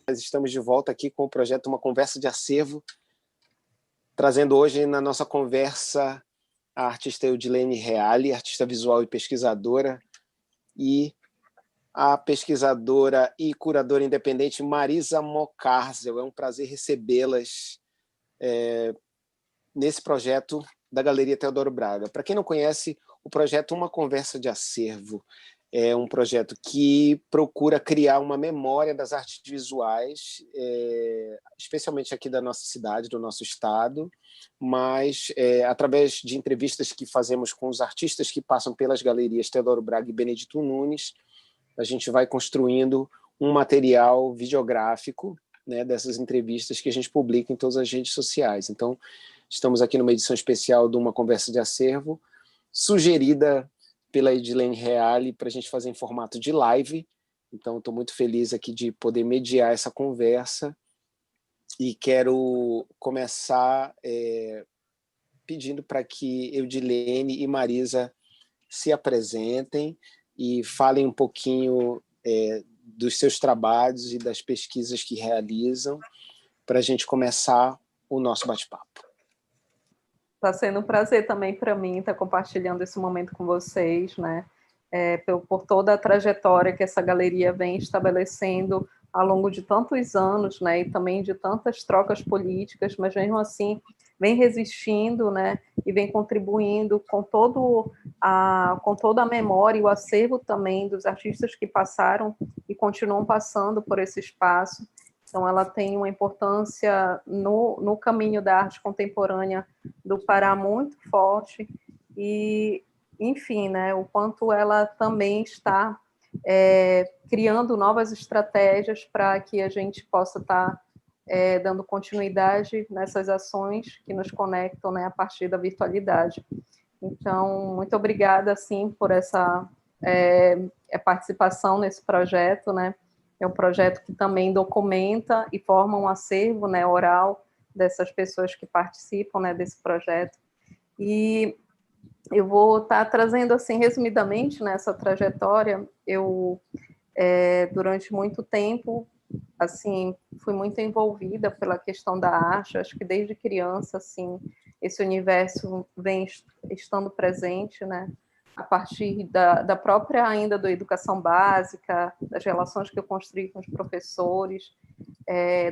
Nós estamos de volta aqui com o projeto Uma Conversa de Acervo, trazendo hoje na nossa conversa a artista Eudilene Reale, artista visual e pesquisadora, e a pesquisadora e curadora independente Marisa Mocárzel. É um prazer recebê-las nesse projeto da Galeria Teodoro Braga. Para quem não conhece, o projeto Uma Conversa de Acervo é um projeto que procura criar uma memória das artes visuais, especialmente aqui da nossa cidade, do nosso estado, mas através de entrevistas que fazemos com os artistas que passam pelas galerias Teodoro Braga e Benedito Nunes, a gente vai construindo um material videográfico, né, dessas entrevistas que a gente publica em todas as redes sociais. Então, estamos aqui numa edição especial de Uma Conversa de Acervo, sugerida pela Eudilene Reale, para a gente fazer em formato de live. Então, estou muito feliz aqui de poder mediar essa conversa e quero começar pedindo para que Eudilene e Marisa se apresentem e falem um pouquinho dos seus trabalhos e das pesquisas que realizam, para a gente começar o nosso bate-papo. Está sendo um prazer também para mim estar compartilhando esse momento com vocês, né? Por toda a trajetória que essa galeria vem estabelecendo ao longo de tantos anos, né? E também de tantas trocas políticas, mas mesmo assim vem resistindo, né? E vem contribuindo com toda a memória e o acervo também dos artistas que passaram e continuam passando por esse espaço. Então, ela tem uma importância no caminho da arte contemporânea do Pará muito forte e, enfim, né, o quanto ela também está criando novas estratégias para que a gente possa estar dando continuidade nessas ações que nos conectam, né, a partir da virtualidade. Então, muito obrigada, assim, por essa participação nesse projeto, né? É um projeto que também documenta e forma um acervo, né, oral dessas pessoas que participam, né, desse projeto. E eu vou estar trazendo, assim, resumidamente, nessa trajetória. Eu, durante muito tempo, assim, fui muito envolvida pela questão da arte. Acho que desde criança, assim, esse universo vem estando presente, né? A partir da própria ainda da educação básica, das relações que eu construí com os professores,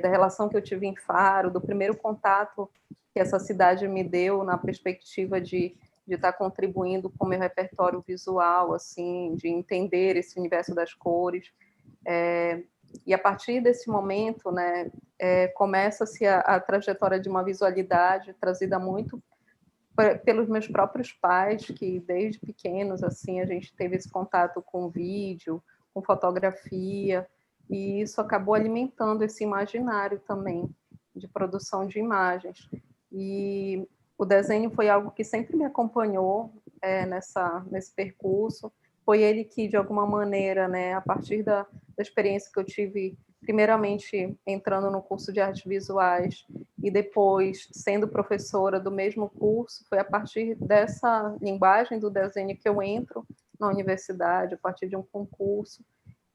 da relação que eu tive em Faro, do primeiro contato que essa cidade me deu na perspectiva de estar contribuindo com o meu repertório visual, assim, de entender esse universo das cores. E a partir desse momento, né, começa-se a trajetória de uma visualidade trazida muito pelos meus próprios pais, que desde pequenos, assim, a gente teve esse contato com vídeo, com fotografia, e isso acabou alimentando esse imaginário também de produção de imagens. E o desenho foi algo que sempre me acompanhou nesse percurso. Foi ele que, de alguma maneira, né, a partir da experiência que eu tive, primeiramente entrando no curso de artes visuais e depois sendo professora do mesmo curso, foi a partir dessa linguagem do desenho que eu entro na universidade, a partir de um concurso,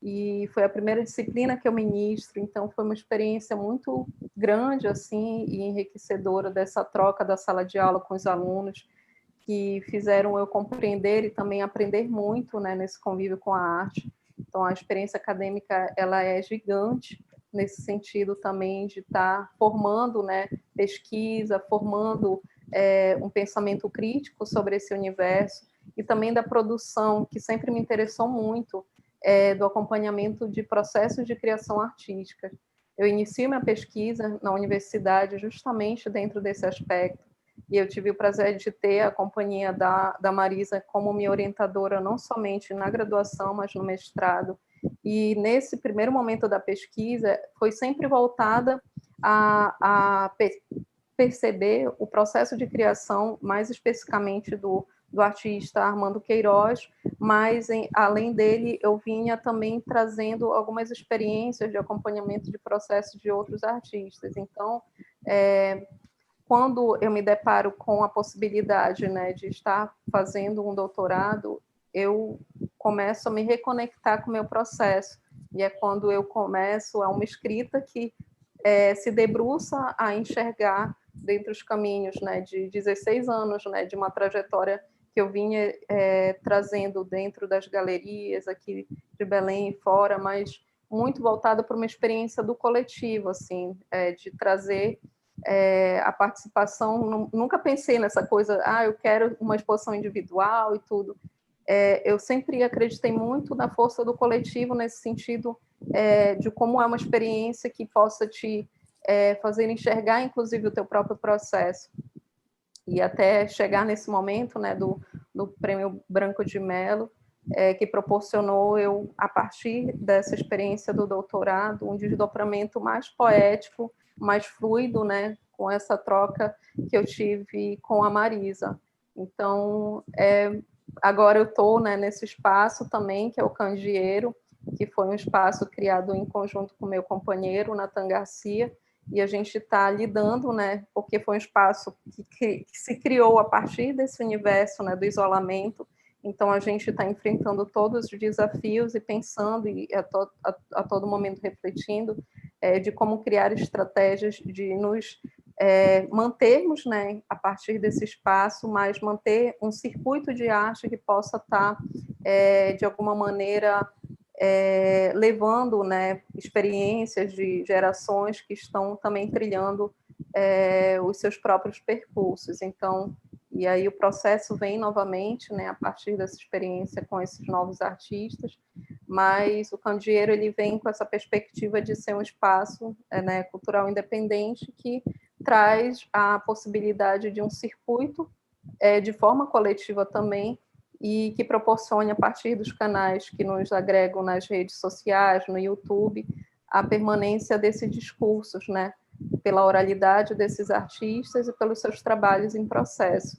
e foi a primeira disciplina que eu ministro. Então foi uma experiência muito grande, assim, e enriquecedora dessa troca da sala de aula com os alunos, que fizeram eu compreender e também aprender muito, né, nesse convívio com a arte. Então, a experiência acadêmica, ela é gigante nesse sentido também de estar formando, né, pesquisa, formando um pensamento crítico sobre esse universo, e também da produção, que sempre me interessou muito, do acompanhamento de processos de criação artística. Eu iniciei minha pesquisa na universidade justamente dentro desse aspecto, e eu tive o prazer de ter a companhia da Marisa como minha orientadora, não somente na graduação, mas no mestrado. E nesse primeiro momento da pesquisa, foi sempre voltada a perceber o processo de criação, mais especificamente do artista Armando Queiroz, mas, além dele, eu vinha também trazendo algumas experiências de acompanhamento de processos de outros artistas. Então, quando eu me deparo com a possibilidade, né, de estar fazendo um doutorado, eu começo a me reconectar com o meu processo E é quando eu começo uma escrita que se debruça a enxergar dentro dos caminhos, né, de 16 anos, né, de uma trajetória que eu vinha trazendo dentro das galerias aqui de Belém e fora, mas muito voltada para uma experiência do coletivo, assim, de trazer a participação. Nunca pensei nessa coisa, eu quero uma exposição individual e tudo. Eu sempre acreditei muito na força do coletivo nesse sentido de como é uma experiência que possa te fazer enxergar, inclusive, o teu próprio processo. E até chegar nesse momento, né, do Prêmio Branco de Melo, que proporcionou eu, a partir dessa experiência do doutorado, um desdobramento mais poético, mais fluido, né, com essa troca que eu tive com a Marisa. Então, agora eu estou, né, nesse espaço também, que é o Candeeiro, que foi um espaço criado em conjunto com meu companheiro, Nathan Garcia, e a gente está lidando, né, porque foi um espaço que se criou a partir desse universo, né, do isolamento. Então, a gente está enfrentando todos os desafios e pensando, e a todo momento refletindo, de como criar estratégias de nos mantermos, né, a partir desse espaço, mas manter um circuito de arte que possa estar, de alguma maneira, levando, né, experiências de gerações que estão também trilhando os seus próprios percursos. Então, e aí o processo vem novamente, né, a partir dessa experiência com esses novos artistas, mas o Candeeiro ele vem com essa perspectiva de ser um espaço né, cultural independente que traz a possibilidade de um circuito de forma coletiva também, e que proporcione, a partir dos canais que nos agregam nas redes sociais, no YouTube, a permanência desses discursos, né? Pela oralidade desses artistas e pelos seus trabalhos em processo.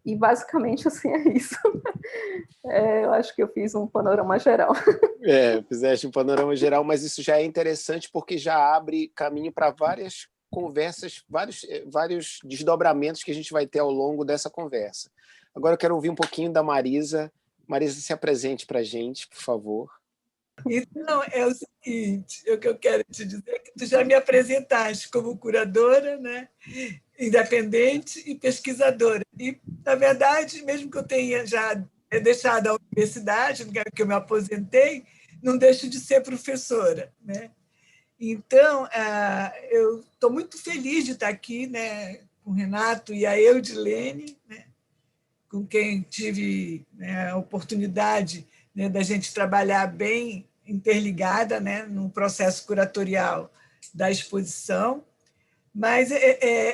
E, basicamente, assim, é isso. Eu acho que eu fiz um panorama geral. Fizeste um panorama geral, mas isso já é interessante porque já abre caminho para várias conversas, vários desdobramentos que a gente vai ter ao longo dessa conversa. Agora eu quero ouvir um pouquinho da Marisa. Marisa, se apresente para a gente, por favor. Então, é o seguinte, o que eu quero te dizer é que tu já me apresentaste como curadora, né, independente e pesquisadora. E, na verdade, mesmo que eu tenha já deixado a universidade, que eu me aposentei, não deixo de ser professora, né? Então, eu estou muito feliz de estar aqui, né, com o Renato e a Eudilene, né, com quem tive, né, a oportunidade, né, da gente trabalhar bem interligada, né, no processo curatorial da exposição. Mas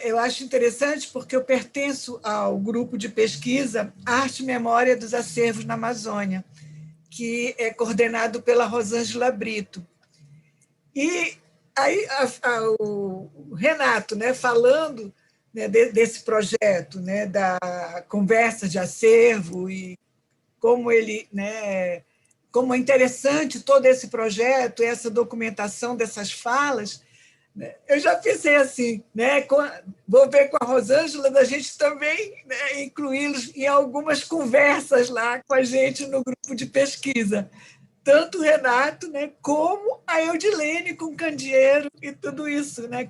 eu acho interessante porque eu pertenço ao grupo de pesquisa Arte e Memória dos Acervos na Amazônia, que é coordenado pela Rosângela Brito. E aí o Renato, né, falando, né, desse projeto, né, da conversa de acervo e como ele, né, como é interessante todo esse projeto, essa documentação dessas falas, né, eu já pensei assim, né, vou ver com a Rosângela da gente também, né, incluí-los em algumas conversas lá com a gente no grupo de pesquisa. Tanto o Renato, né, como a Eudilene com o Candeeiro e tudo isso, né,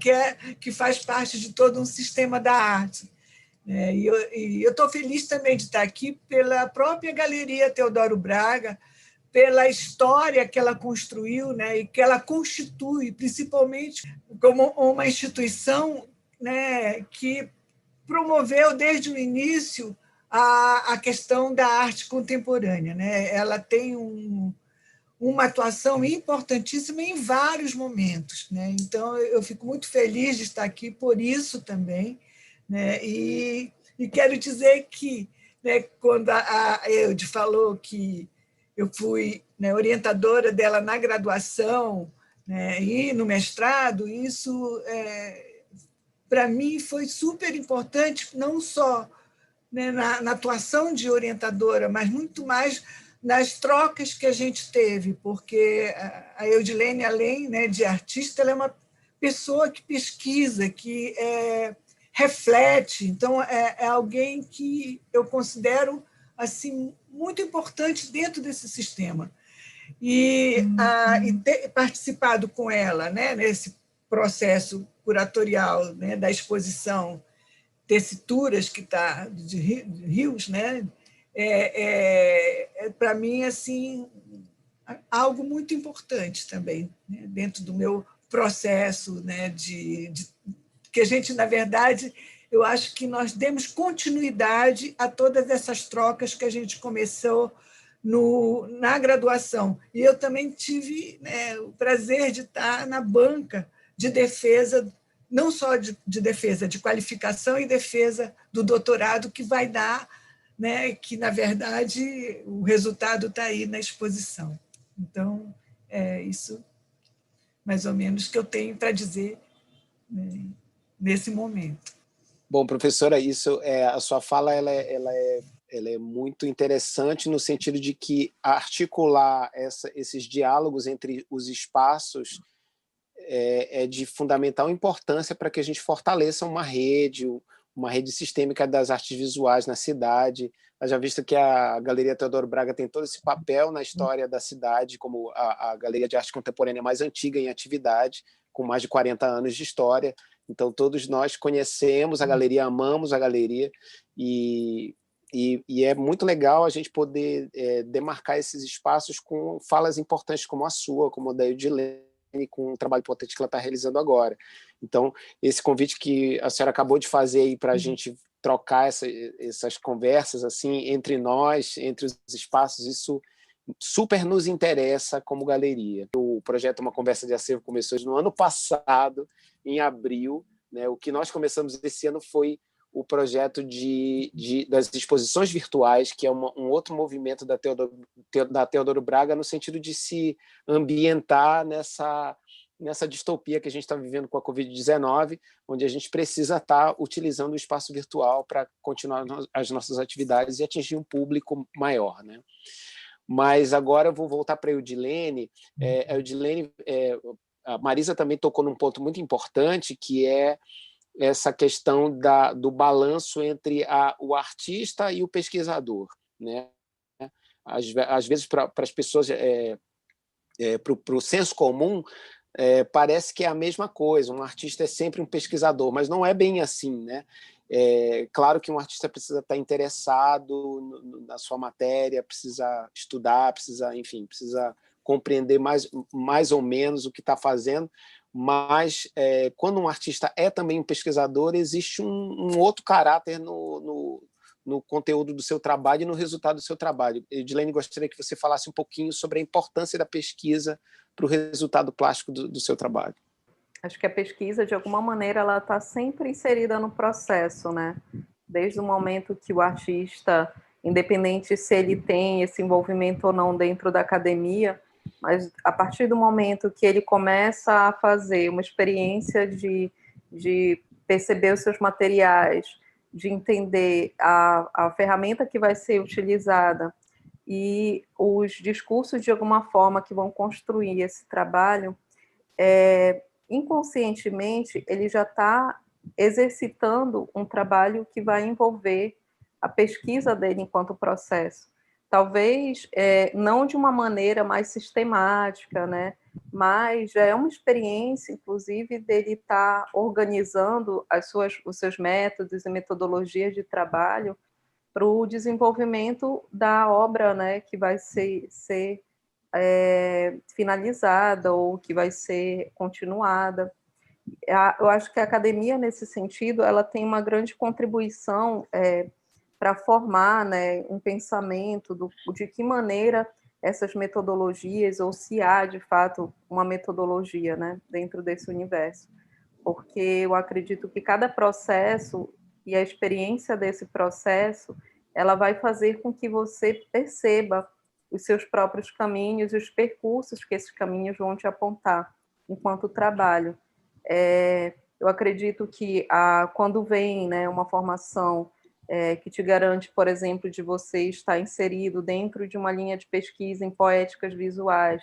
que faz parte de todo um sistema da arte. E eu estou feliz também de estar aqui pela própria Galeria Teodoro Braga, pela história que ela construiu, né, e que ela constitui, principalmente como uma instituição, né, que promoveu desde o início a questão da arte contemporânea, né? Ela tem uma atuação importantíssima em vários momentos, né? Então, eu fico muito feliz de estar aqui por isso também, né? E quero dizer que, né, quando a Eude falou que eu fui, né, orientadora dela na graduação, né, e no mestrado, isso, para mim, foi super importante, não só, né, na atuação de orientadora, mas muito mais nas trocas que a gente teve, porque a Eudilene, além, né, de artista, ela é uma pessoa que pesquisa, que reflete, então é alguém que eu considero assim muito importante dentro desse sistema. e ter participado com ela, né, nesse processo curatorial, né, da exposição Tessituras, que está de Rios, né, para mim assim algo muito importante também, né, dentro do meu processo, né, que a gente, na verdade, eu acho que nós demos continuidade a todas essas trocas que a gente começou na graduação. E eu também tive, né, o prazer de estar na banca de defesa, não só de defesa, de qualificação e defesa do doutorado, que vai dar, né, que, na verdade, o resultado está aí na exposição. Então, é isso, mais ou menos, que eu tenho para dizer, né, nesse momento. Bom, professora, a sua fala ela é muito interessante no sentido de que articular esses diálogos entre os espaços é de fundamental importância para que a gente fortaleça uma rede sistêmica das artes visuais na cidade. Já visto que a Galeria Teodoro Braga tem todo esse papel na história da cidade, como a Galeria de Arte Contemporânea mais antiga em atividade, com mais de 40 anos de história. Então, todos nós conhecemos a galeria, amamos a galeria, e é muito legal a gente poder demarcar esses espaços com falas importantes como a sua, como a da Edilene, com o trabalho potente que ela está realizando agora. Então, esse convite que a senhora acabou de fazer aí para a gente trocar essas conversas assim entre nós, entre os espaços, isso super nos interessa como galeria. O projeto Uma Conversa de Acervo começou no ano passado, em abril, né? O que nós começamos esse ano foi o projeto das exposições virtuais, que é um outro movimento da Teodoro Braga, no sentido de se ambientar nessa distopia que a gente está vivendo com a Covid-19, onde a gente precisa estar utilizando o espaço virtual para continuar as nossas atividades e atingir um público maior, né? Mas agora eu vou voltar para a Eudilene. A Eudilene, a Marisa também tocou num ponto muito importante, que é essa questão do balanço entre o artista e o pesquisador, né? Às vezes, para as pessoas, para o senso comum, parece que é a mesma coisa, um artista é sempre um pesquisador, mas não é bem assim, né? Claro que um artista precisa estar interessado na sua matéria, precisa estudar, precisa compreender mais ou menos o que está fazendo, mas quando um artista é também um pesquisador, existe um outro caráter no conteúdo do seu trabalho e no resultado do seu trabalho. Edilene, gostaria que você falasse um pouquinho sobre a importância da pesquisa para o resultado plástico do seu trabalho. Acho que a pesquisa, de alguma maneira, ela está sempre inserida no processo, né? Desde o momento que o artista, independente se ele tem esse envolvimento ou não dentro da academia, mas a partir do momento que ele começa a fazer uma experiência de perceber os seus materiais, de entender a ferramenta que vai ser utilizada e os discursos, de alguma forma, que vão construir esse trabalho, inconscientemente, ele já está exercitando um trabalho que vai envolver a pesquisa dele enquanto processo. Talvez não de uma maneira mais sistemática, né? Mas já é uma experiência, inclusive, dele estar organizando os seus métodos e metodologias de trabalho para o desenvolvimento da obra, né, que vai ser finalizada ou que vai ser continuada. Eu acho que a academia, nesse sentido, ela tem uma grande contribuição para formar, né, um pensamento de que maneira essas metodologias, ou se há, de fato, uma metodologia, né, dentro desse universo. Porque eu acredito que cada processo e a experiência desse processo, ela vai fazer com que você perceba os seus próprios caminhos e os percursos que esses caminhos vão te apontar enquanto trabalho. Eu acredito que quando vem, né, uma formação que te garante, por exemplo, de você estar inserido dentro de uma linha de pesquisa em poéticas visuais,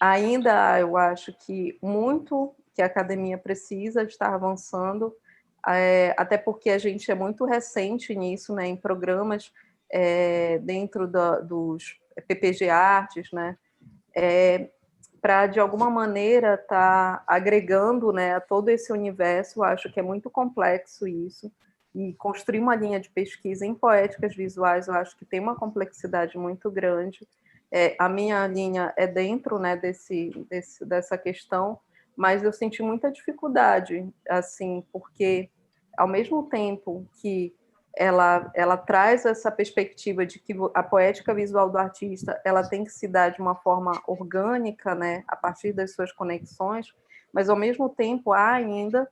ainda eu acho que muito que a academia precisa de estar avançando, até porque a gente é muito recente nisso, né, em programas dentro dos PPG Artes, né? Para, de alguma maneira, estar agregando, né, a todo esse universo. Eu acho que é muito complexo isso, e construir uma linha de pesquisa em poéticas visuais, eu acho que tem uma complexidade muito grande. A minha linha é dentro, né, dessa questão, mas eu senti muita dificuldade, assim, porque, ao mesmo tempo que ela traz essa perspectiva de que a poética visual do artista ela tem que se dar de uma forma orgânica, né, a partir das suas conexões, mas, ao mesmo tempo, há ainda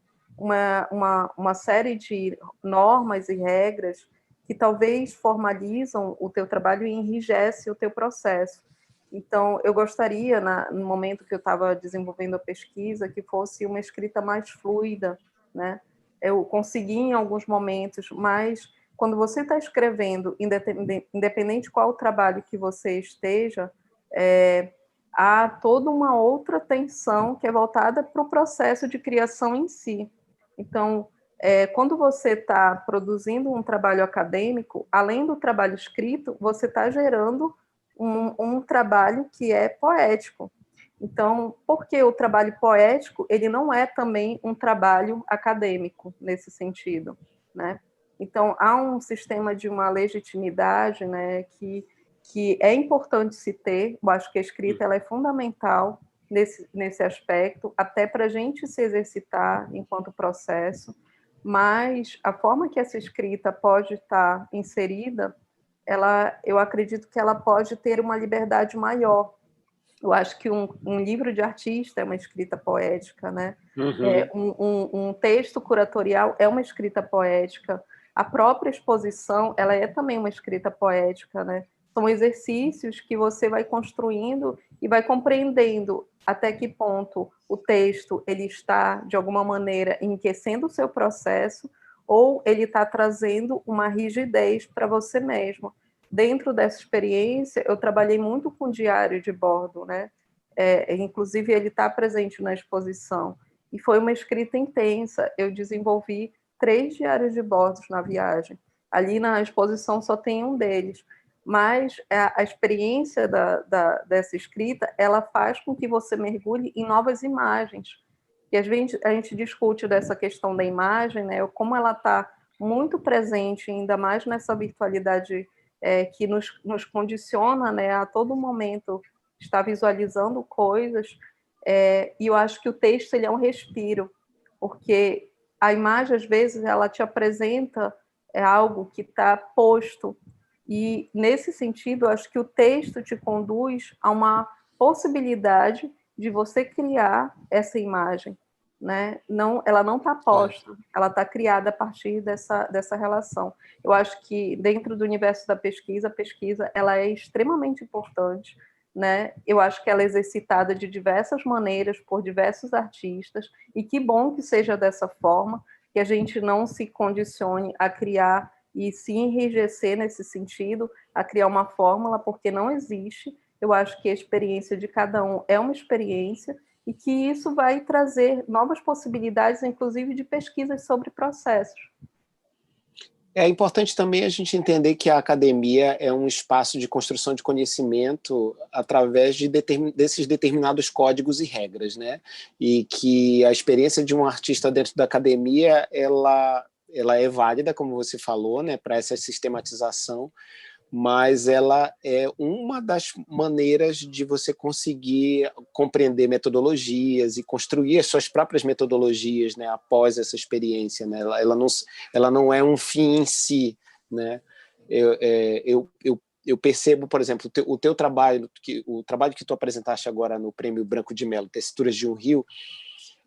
uma série de normas e regras que talvez formalizam o teu trabalho e enrijecem o teu processo. Então, eu gostaria, no momento que eu estava desenvolvendo a pesquisa, que fosse uma escrita mais fluida, né? Eu consegui em alguns momentos, mas quando você está escrevendo, independente qual o trabalho que você esteja, há toda uma outra tensão que é voltada para o processo de criação em si. Então, quando você está produzindo um trabalho acadêmico, além do trabalho escrito, você está gerando um trabalho que é poético. Então, porque o trabalho poético, ele não é também um trabalho acadêmico, nesse sentido, né? Então, há um sistema de uma legitimidade, né, que é importante se ter. Eu acho que a escrita ela é fundamental nesse aspecto, até para a gente se exercitar enquanto processo, mas a forma que essa escrita pode estar inserida, eu acredito que ela pode ter uma liberdade maior. Eu acho que um livro de artista é uma escrita poética, né? Um texto curatorial é uma escrita poética. A própria exposição, ela é também uma escrita poética, né? São exercícios que você vai construindo e vai compreendendo até que ponto o texto ele está, de alguma maneira, enriquecendo o seu processo, ou ele está trazendo uma rigidez para você mesmo. Dentro dessa experiência, eu trabalhei muito com diário de bordo, né? Inclusive, ele está presente na exposição. E foi uma escrita intensa. Eu desenvolvi 3 diários de bordo na viagem. Ali na exposição só tem um deles. Mas a experiência dessa escrita, ela faz com que você mergulhe em novas imagens. E às vezes a gente discute dessa questão da imagem, né? Como ela está muito presente, ainda mais nessa virtualidade que nos condiciona, né, a todo momento estar visualizando coisas, e eu acho que o texto ele é um respiro, porque a imagem, às vezes, ela te apresenta algo que está posto, e, nesse sentido, eu acho que o texto te conduz a uma possibilidade de você criar essa imagem, né? Ela não está posta, ela está criada a partir dessa relação. Eu acho que, dentro do universo da pesquisa, a pesquisa ela é extremamente importante, né? Eu acho que ela é exercitada de diversas maneiras por diversos artistas, e que bom que seja dessa forma, que a gente não se condicione a criar e se enrijecer nesse sentido, a criar uma fórmula, porque não existe. Eu acho que a experiência de cada um é uma experiência, e que isso vai trazer novas possibilidades, inclusive de pesquisas sobre processos. É importante também a gente entender que a academia é um espaço de construção de conhecimento através desses determinados códigos e regras, né? E que a experiência de um artista dentro da academia, ela é válida, como você falou, né, para essa sistematização, mas ela é uma das maneiras de você conseguir compreender metodologias e construir as suas próprias metodologias, né, após essa experiência, né? Ela não é um fim em si, né? Eu percebo, por exemplo, o teu trabalho, o trabalho que tu apresentaste agora no Prêmio Branco de Melo, Tessituras de um Rio,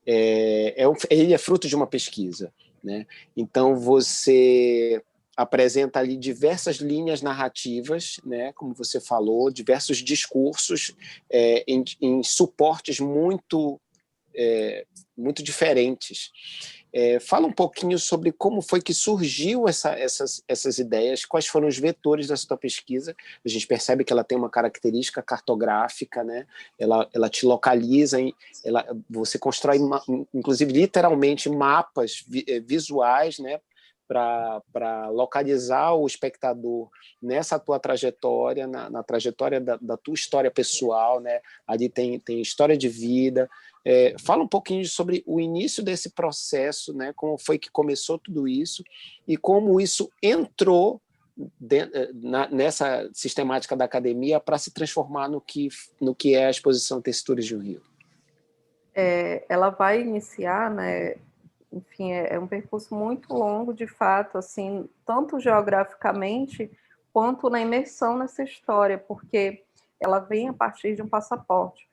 ele é fruto de uma pesquisa, né? Então você apresenta ali diversas linhas narrativas, né, como você falou, diversos discursos em suportes muito diferentes. Fala um pouquinho sobre como foi que surgiu essas ideias, quais foram os vetores dessa tua pesquisa. A gente percebe que ela tem uma característica cartográfica, né? Ela te localiza, você constrói, inclusive, literalmente mapas visuais, né, para localizar o espectador nessa tua trajetória, na trajetória da tua história pessoal, né? Ali tem história de vida. Fala um pouquinho sobre o início desse processo, né? Como foi que começou tudo isso e como isso entrou nessa sistemática da academia para se transformar no que é a exposição Texturas de um Rio. Ela vai iniciar, né? Enfim, é um percurso muito longo, de fato, assim, tanto geograficamente quanto na imersão nessa história, porque ela vem a partir de um passaporte.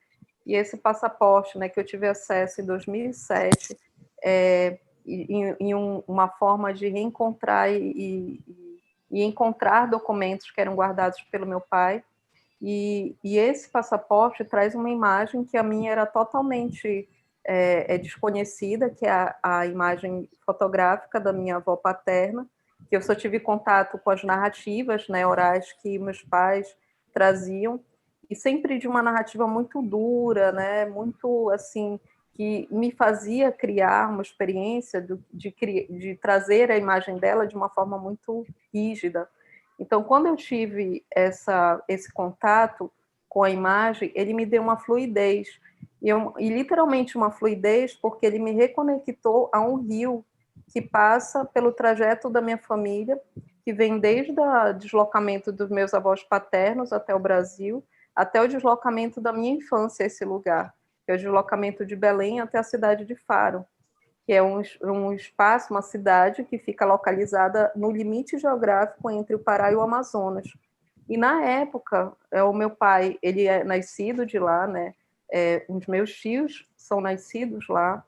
E esse passaporte, né, que eu tive acesso em 2007, em uma forma de reencontrar e encontrar documentos que eram guardados pelo meu pai. E esse passaporte traz uma imagem que a minha era totalmente desconhecida, que é a imagem fotográfica da minha avó paterna, que eu só tive contato com as narrativas, né, orais que meus pais traziam, e sempre de uma narrativa muito dura, né, muito assim, que me fazia criar uma experiência de trazer a imagem dela de uma forma muito rígida. Então, quando eu tive esse contato com a imagem, ele me deu uma fluidez, e literalmente uma fluidez, porque ele me reconectou a um rio que passa pelo trajeto da minha família, que vem desde o deslocamento dos meus avós paternos até o Brasil, até o deslocamento da minha infância a esse lugar, que é o deslocamento de Belém até a cidade de Faro, que é um espaço, uma cidade que fica localizada no limite geográfico entre o Pará e o Amazonas. E na época, o meu pai, ele é nascido de lá, né? Os meus tios são nascidos lá.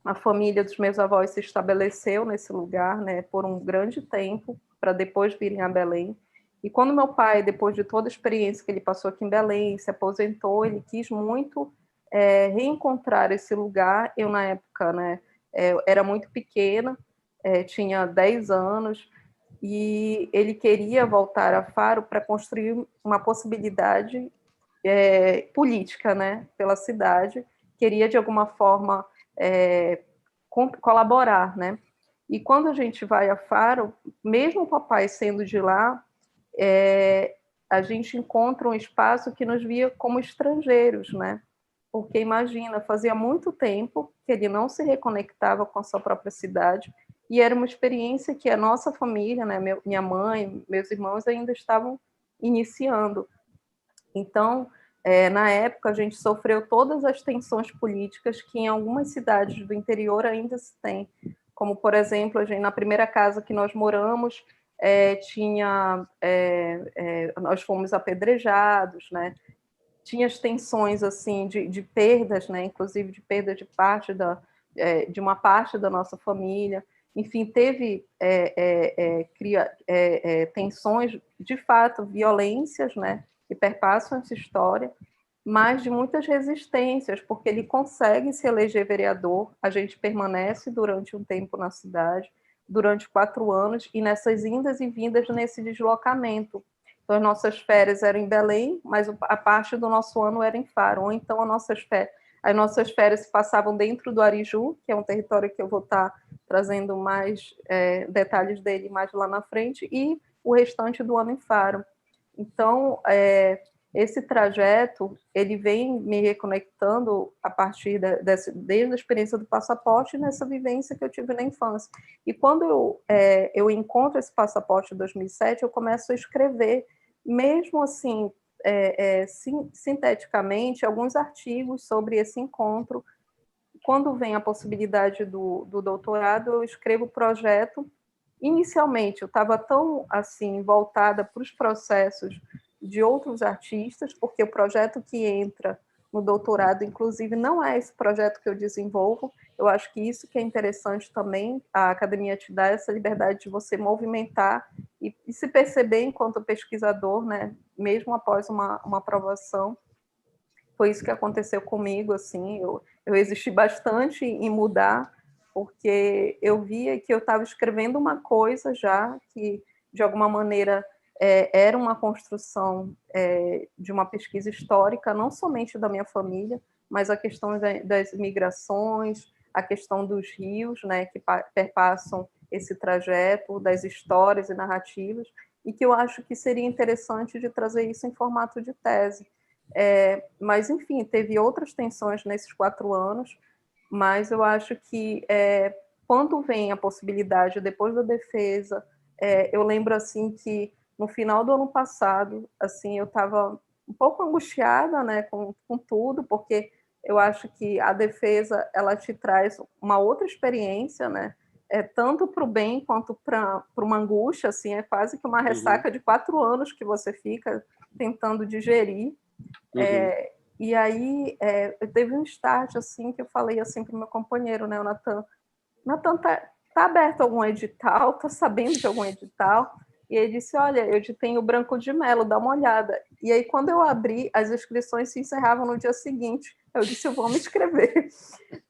A família dos meus avós se estabeleceu nesse lugar, né? Por um grande tempo, para depois virem a Belém. E quando meu pai, depois de toda a experiência que ele passou aqui em Belém, se aposentou, ele quis muito reencontrar esse lugar. Eu, na época, né, era muito pequena, tinha 10 anos, e ele queria voltar a Faro para construir uma possibilidade política, né, pela cidade, queria, de alguma forma, colaborar, né? E quando a gente vai a Faro, mesmo o papai sendo de lá, a gente encontra um espaço que nos via como estrangeiros, né? Porque, imagina, fazia muito tempo que ele não se reconectava com a sua própria cidade, e era uma experiência que a nossa família, né, minha mãe, meus irmãos ainda estavam iniciando. Então, na época, a gente sofreu todas as tensões políticas que em algumas cidades do interior ainda se tem, como, por exemplo, na primeira casa que nós moramos, nós fomos apedrejados, né? Tinha as tensões assim de perdas, né? Inclusive de perda de uma parte da nossa família. Enfim, teve tensões, de fato, violências, né? Que perpassam essa história, mas de muitas resistências, porque ele consegue se eleger vereador, a gente permanece durante um tempo na cidade, durante 4 anos, e nessas indas e vindas nesse deslocamento. Então, as nossas férias eram em Belém, mas a parte do nosso ano era em Faro. Ou então, as nossas férias se passavam dentro do Ariju, que é um território que eu vou estar trazendo mais detalhes dele mais lá na frente, e o restante do ano em Faro. Então, esse trajeto, ele vem me reconectando a partir desde a experiência do passaporte, nessa vivência que eu tive na infância. E quando eu encontro esse passaporte em 2007, eu começo a escrever, mesmo assim, sinteticamente, alguns artigos sobre esse encontro. Quando vem a possibilidade do doutorado, eu escrevo o projeto. Inicialmente, eu estava tão assim voltada para os processos de outros artistas, porque o projeto que entra no doutorado, inclusive, não é esse projeto que eu desenvolvo. Eu acho que isso que é interessante também, a academia te dá essa liberdade de você movimentar e se perceber enquanto pesquisador, né, mesmo após uma aprovação. Foi isso que aconteceu comigo, assim, eu resisti bastante em mudar, porque eu via que eu estava escrevendo uma coisa já que, de alguma maneira, era uma construção de uma pesquisa histórica, não somente da minha família, mas a questão das migrações, a questão dos rios, né, que perpassam esse trajeto, das histórias e narrativas, e que eu acho que seria interessante de trazer isso em formato de tese. Mas, enfim, teve outras tensões nesses 4 anos, mas eu acho que quando vem a possibilidade, depois da defesa, eu lembro assim que no final do ano passado, assim, eu estava um pouco angustiada, né, com tudo, porque eu acho que a defesa ela te traz uma outra experiência, né, tanto para o bem quanto para uma angústia, assim, é quase que uma ressaca de 4 anos que você fica tentando digerir. E aí teve um start assim que eu falei assim para o meu companheiro, né, o Natan, tá aberto algum edital? Tá sabendo de algum edital? E ele disse, olha, eu tenho o Branco de Melo, dá uma olhada. E aí, quando eu abri, as inscrições se encerravam no dia seguinte. Eu disse, eu vou me inscrever,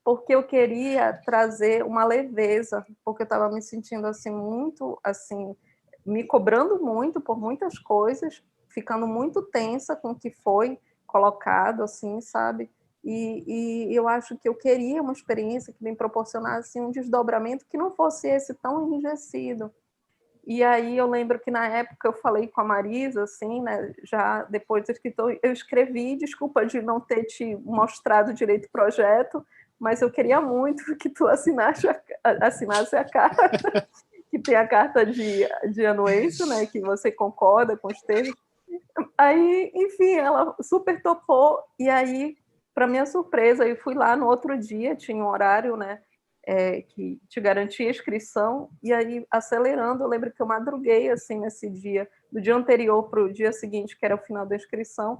porque eu queria trazer uma leveza, porque eu estava me sentindo assim muito, assim, me cobrando muito por muitas coisas, ficando muito tensa com o que foi colocado, assim, sabe? E eu acho que eu queria uma experiência que me proporcionasse um desdobramento que não fosse esse tão enrijecido. E aí eu lembro que na época eu falei com a Marisa, assim, né, já depois do escritor, eu escrevi, desculpa de não ter te mostrado direito o projeto, mas eu queria muito que tu assinasse a carta, que tem a carta de anuência, né, que você concorda com os termos. Aí, enfim, ela super topou, e aí, para minha surpresa, eu fui lá no outro dia, tinha um horário, né, que te garantia inscrição, e aí, acelerando, eu lembro que eu madruguei, assim, nesse dia, do dia anterior para o dia seguinte, que era o final da inscrição,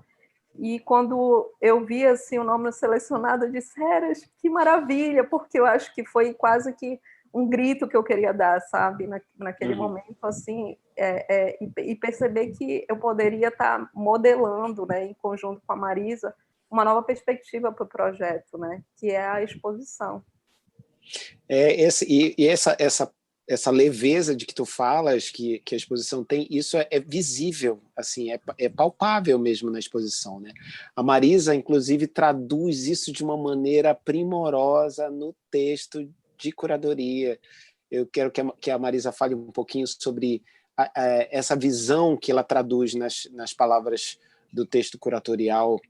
e quando eu vi, assim, o nome selecionado, eu disse, Heras, que maravilha, porque eu acho que foi quase que um grito que eu queria dar, sabe, naquele momento, assim, e perceber que eu poderia estar modelando, né, em conjunto com a Marisa, uma nova perspectiva para o projeto, né, que é a exposição. Essa leveza de que tu falas, que a exposição tem, isso é visível, assim, é palpável mesmo na exposição, né? A Marisa, inclusive, traduz isso de uma maneira primorosa no texto de curadoria. Eu quero que a Marisa fale um pouquinho sobre essa visão que ela traduz nas palavras do texto curatorial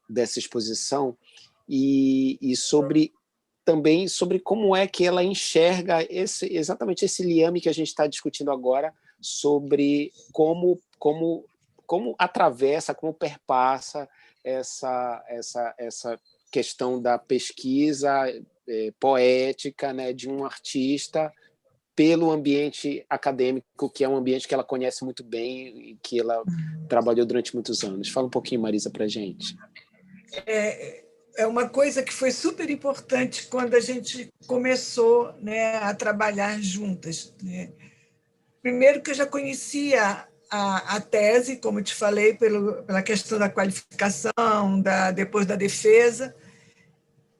dessa exposição e também sobre como é que ela enxerga exatamente esse liame que a gente está discutindo agora, sobre como atravessa, como perpassa essa questão da pesquisa poética, né, de um artista pelo ambiente acadêmico, que é um ambiente que ela conhece muito bem e que ela trabalhou durante muitos anos. Fala um pouquinho, Marisa, para a gente. É uma coisa que foi super importante quando a gente começou, né, a trabalhar juntas, né? Primeiro que eu já conhecia a tese, como eu te falei, pela questão da qualificação, depois da defesa,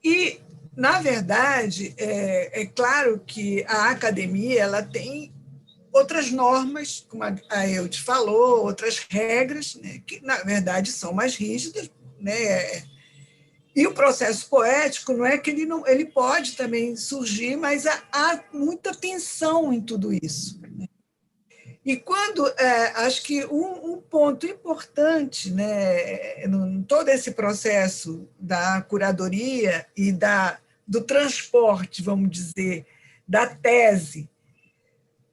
e, na verdade, é claro que a academia ela tem outras normas, como a Eudes falou, outras regras, né, que, na verdade, são mais rígidas, né? E o processo poético não é que ele pode também surgir, mas há muita tensão em tudo isso. E quando acho que um ponto importante, né, em todo esse processo da curadoria e do transporte, vamos dizer, da tese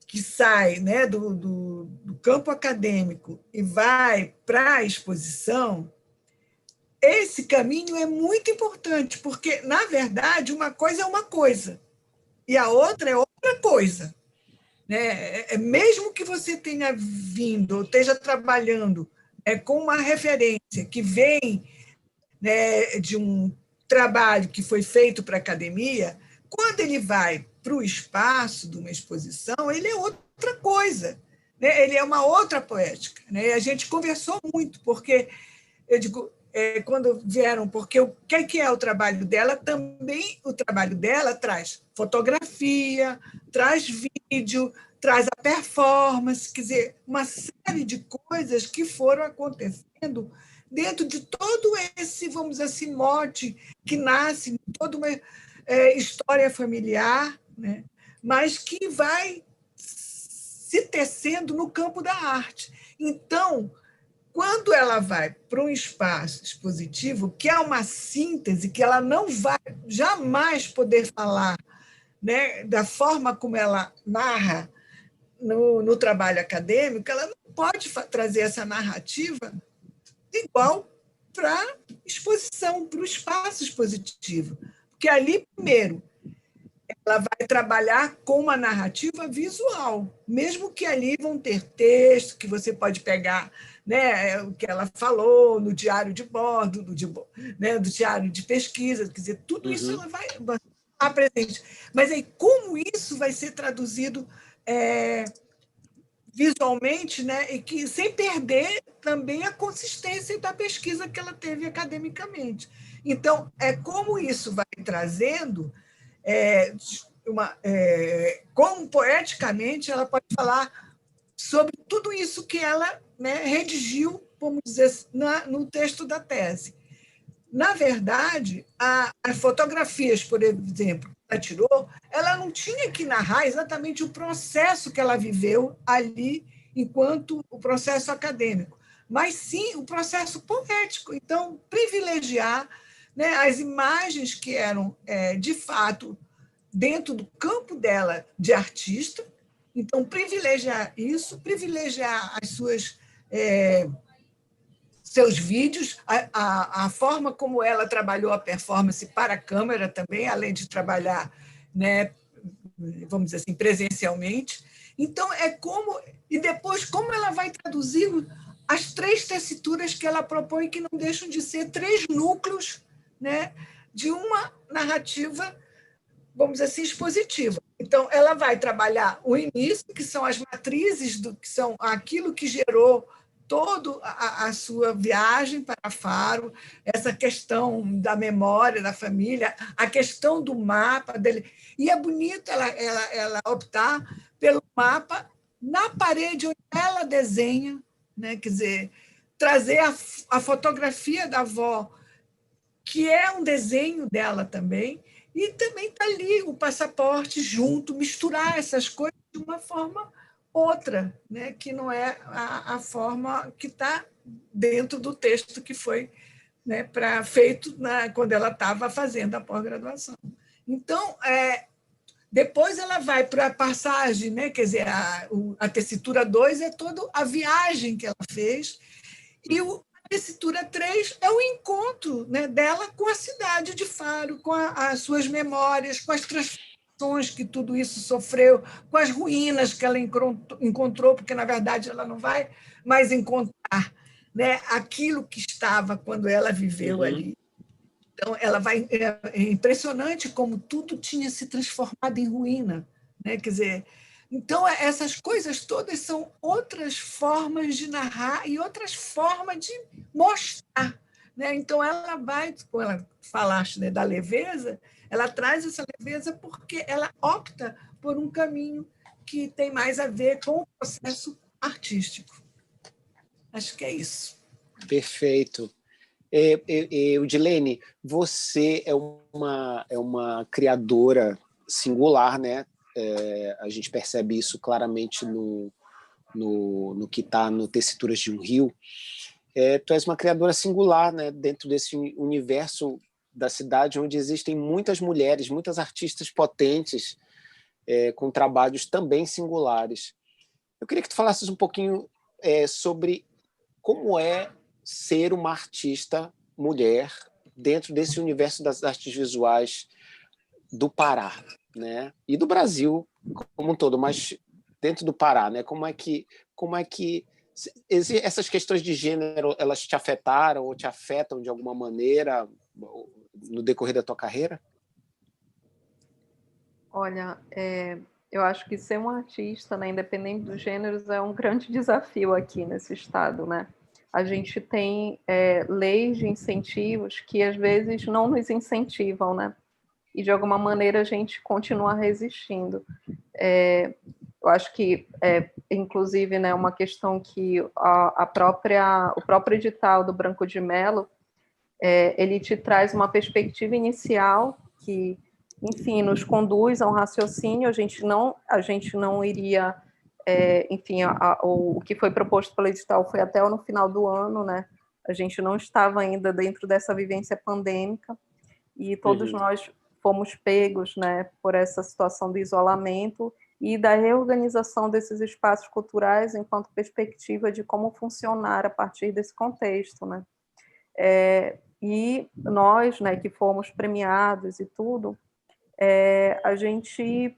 que sai, né, do campo acadêmico e vai para a exposição, esse caminho é muito importante, porque, na verdade, uma coisa é uma coisa e a outra é outra coisa. Né? Mesmo que você tenha vindo ou esteja trabalhando com uma referência que vem, né, de um trabalho que foi feito para a academia, quando ele vai para o espaço de uma exposição, ele é outra coisa. Né? Ele é uma outra poética. Né? A gente conversou muito, porque eu digo, quando vieram, porque o que é o trabalho dela? Também o trabalho dela traz fotografia, traz vídeo, traz a performance, quer dizer, uma série de coisas que foram acontecendo dentro de todo esse, vamos dizer assim, mote que nasce, toda história familiar, né? Mas que vai se tecendo no campo da arte. Então, quando ela vai para um espaço expositivo, que é uma síntese, que ela não vai jamais poder falar, né, da forma como ela narra no trabalho acadêmico, ela não pode trazer essa narrativa igual para a exposição, para o espaço expositivo. Porque ali, primeiro, ela vai trabalhar com uma narrativa visual, mesmo que ali vão ter texto que você pode pegar, né, o que ela falou no diário de bordo, né, do diário de pesquisa, quer dizer, tudo isso ela vai estar presente. Mas aí, como isso vai ser traduzido visualmente, né, e que sem perder também a consistência da pesquisa que ela teve academicamente. Então, como isso vai trazendo como poeticamente ela pode falar sobre tudo isso que ela, né, redigiu, vamos dizer, no texto da tese. Na verdade, as fotografias, por exemplo, que ela tirou, ela não tinha que narrar exatamente o processo que ela viveu ali, enquanto o processo acadêmico, mas sim o processo poético. Então, privilegiar, né, as imagens que eram, de fato, dentro do campo dela de artista. Então, privilegiar isso, privilegiar as seus vídeos, a forma como ela trabalhou a performance para a câmera também, além de trabalhar, né, vamos dizer assim, presencialmente. Então, e depois, como ela vai traduzir as 3 tessituras que ela propõe, que não deixam de ser 3 núcleos, né, de uma narrativa, vamos dizer assim, expositiva. Então, ela vai trabalhar o início, que são as matrizes, que são aquilo que gerou toda a sua viagem para Faro, essa questão da memória da família, a questão do mapa dele. E é bonito ela optar pelo mapa na parede onde ela desenha, né? Quer dizer, trazer a fotografia da avó, que é um desenho dela também, e também está ali o passaporte junto, misturar essas coisas de uma forma outra, né? Que não é a forma que está dentro do texto que foi, né, feito quando ela estava fazendo a pós-graduação. Então, depois ela vai para a passagem, né? Quer dizer, a tessitura 2 é toda a viagem que ela fez, e a tessitura 3 é o encontro, né, dela com a cidade de Faro, com as suas memórias, com as transformações que tudo isso sofreu, com as ruínas que ela encontrou, porque, na verdade, ela não vai mais encontrar, né, aquilo que estava quando ela viveu ali. Então, é impressionante como tudo tinha se transformado em ruína, né? Quer dizer, então essas coisas todas são outras formas de narrar e outras formas de mostrar, né? Então ela vai, como ela falaste, né, da leveza, ela traz essa leveza porque ela opta por um caminho que tem mais a ver com o processo artístico. Acho que é isso. Perfeito. Udilene, você é uma criadora singular, né? A gente percebe isso claramente no que está no Tessituras de um Rio. Tu és uma criadora singular, né? Dentro desse universo da cidade onde existem muitas mulheres, muitas artistas potentes, com trabalhos também singulares. Eu queria que tu falasses um pouquinho sobre como é ser uma artista mulher dentro desse universo das artes visuais do Pará, né? E do Brasil como um todo, mas dentro do Pará, né? Como é que essas questões de gênero, elas te afetaram ou te afetam de alguma maneira no decorrer da tua carreira? Olha, eu acho que ser um artista, né, independente dos gêneros, é um grande desafio aqui nesse estado, né? A gente tem leis de incentivos que às vezes não nos incentivam, né? E de alguma maneira a gente continua resistindo. Eu acho que, inclusive, né, uma questão que o próprio edital do Branco de Mello, ele te traz uma perspectiva inicial que enfim, nos conduz a um raciocínio. A gente não iria, enfim, o que foi proposto pelo edital foi até no final do ano, né? A gente não estava ainda dentro dessa vivência pandêmica e todos nós fomos pegos, né, por essa situação do isolamento e da reorganização desses espaços culturais enquanto perspectiva de como funcionar a partir desse contexto, né? E nós, né, que fomos premiados e tudo, a gente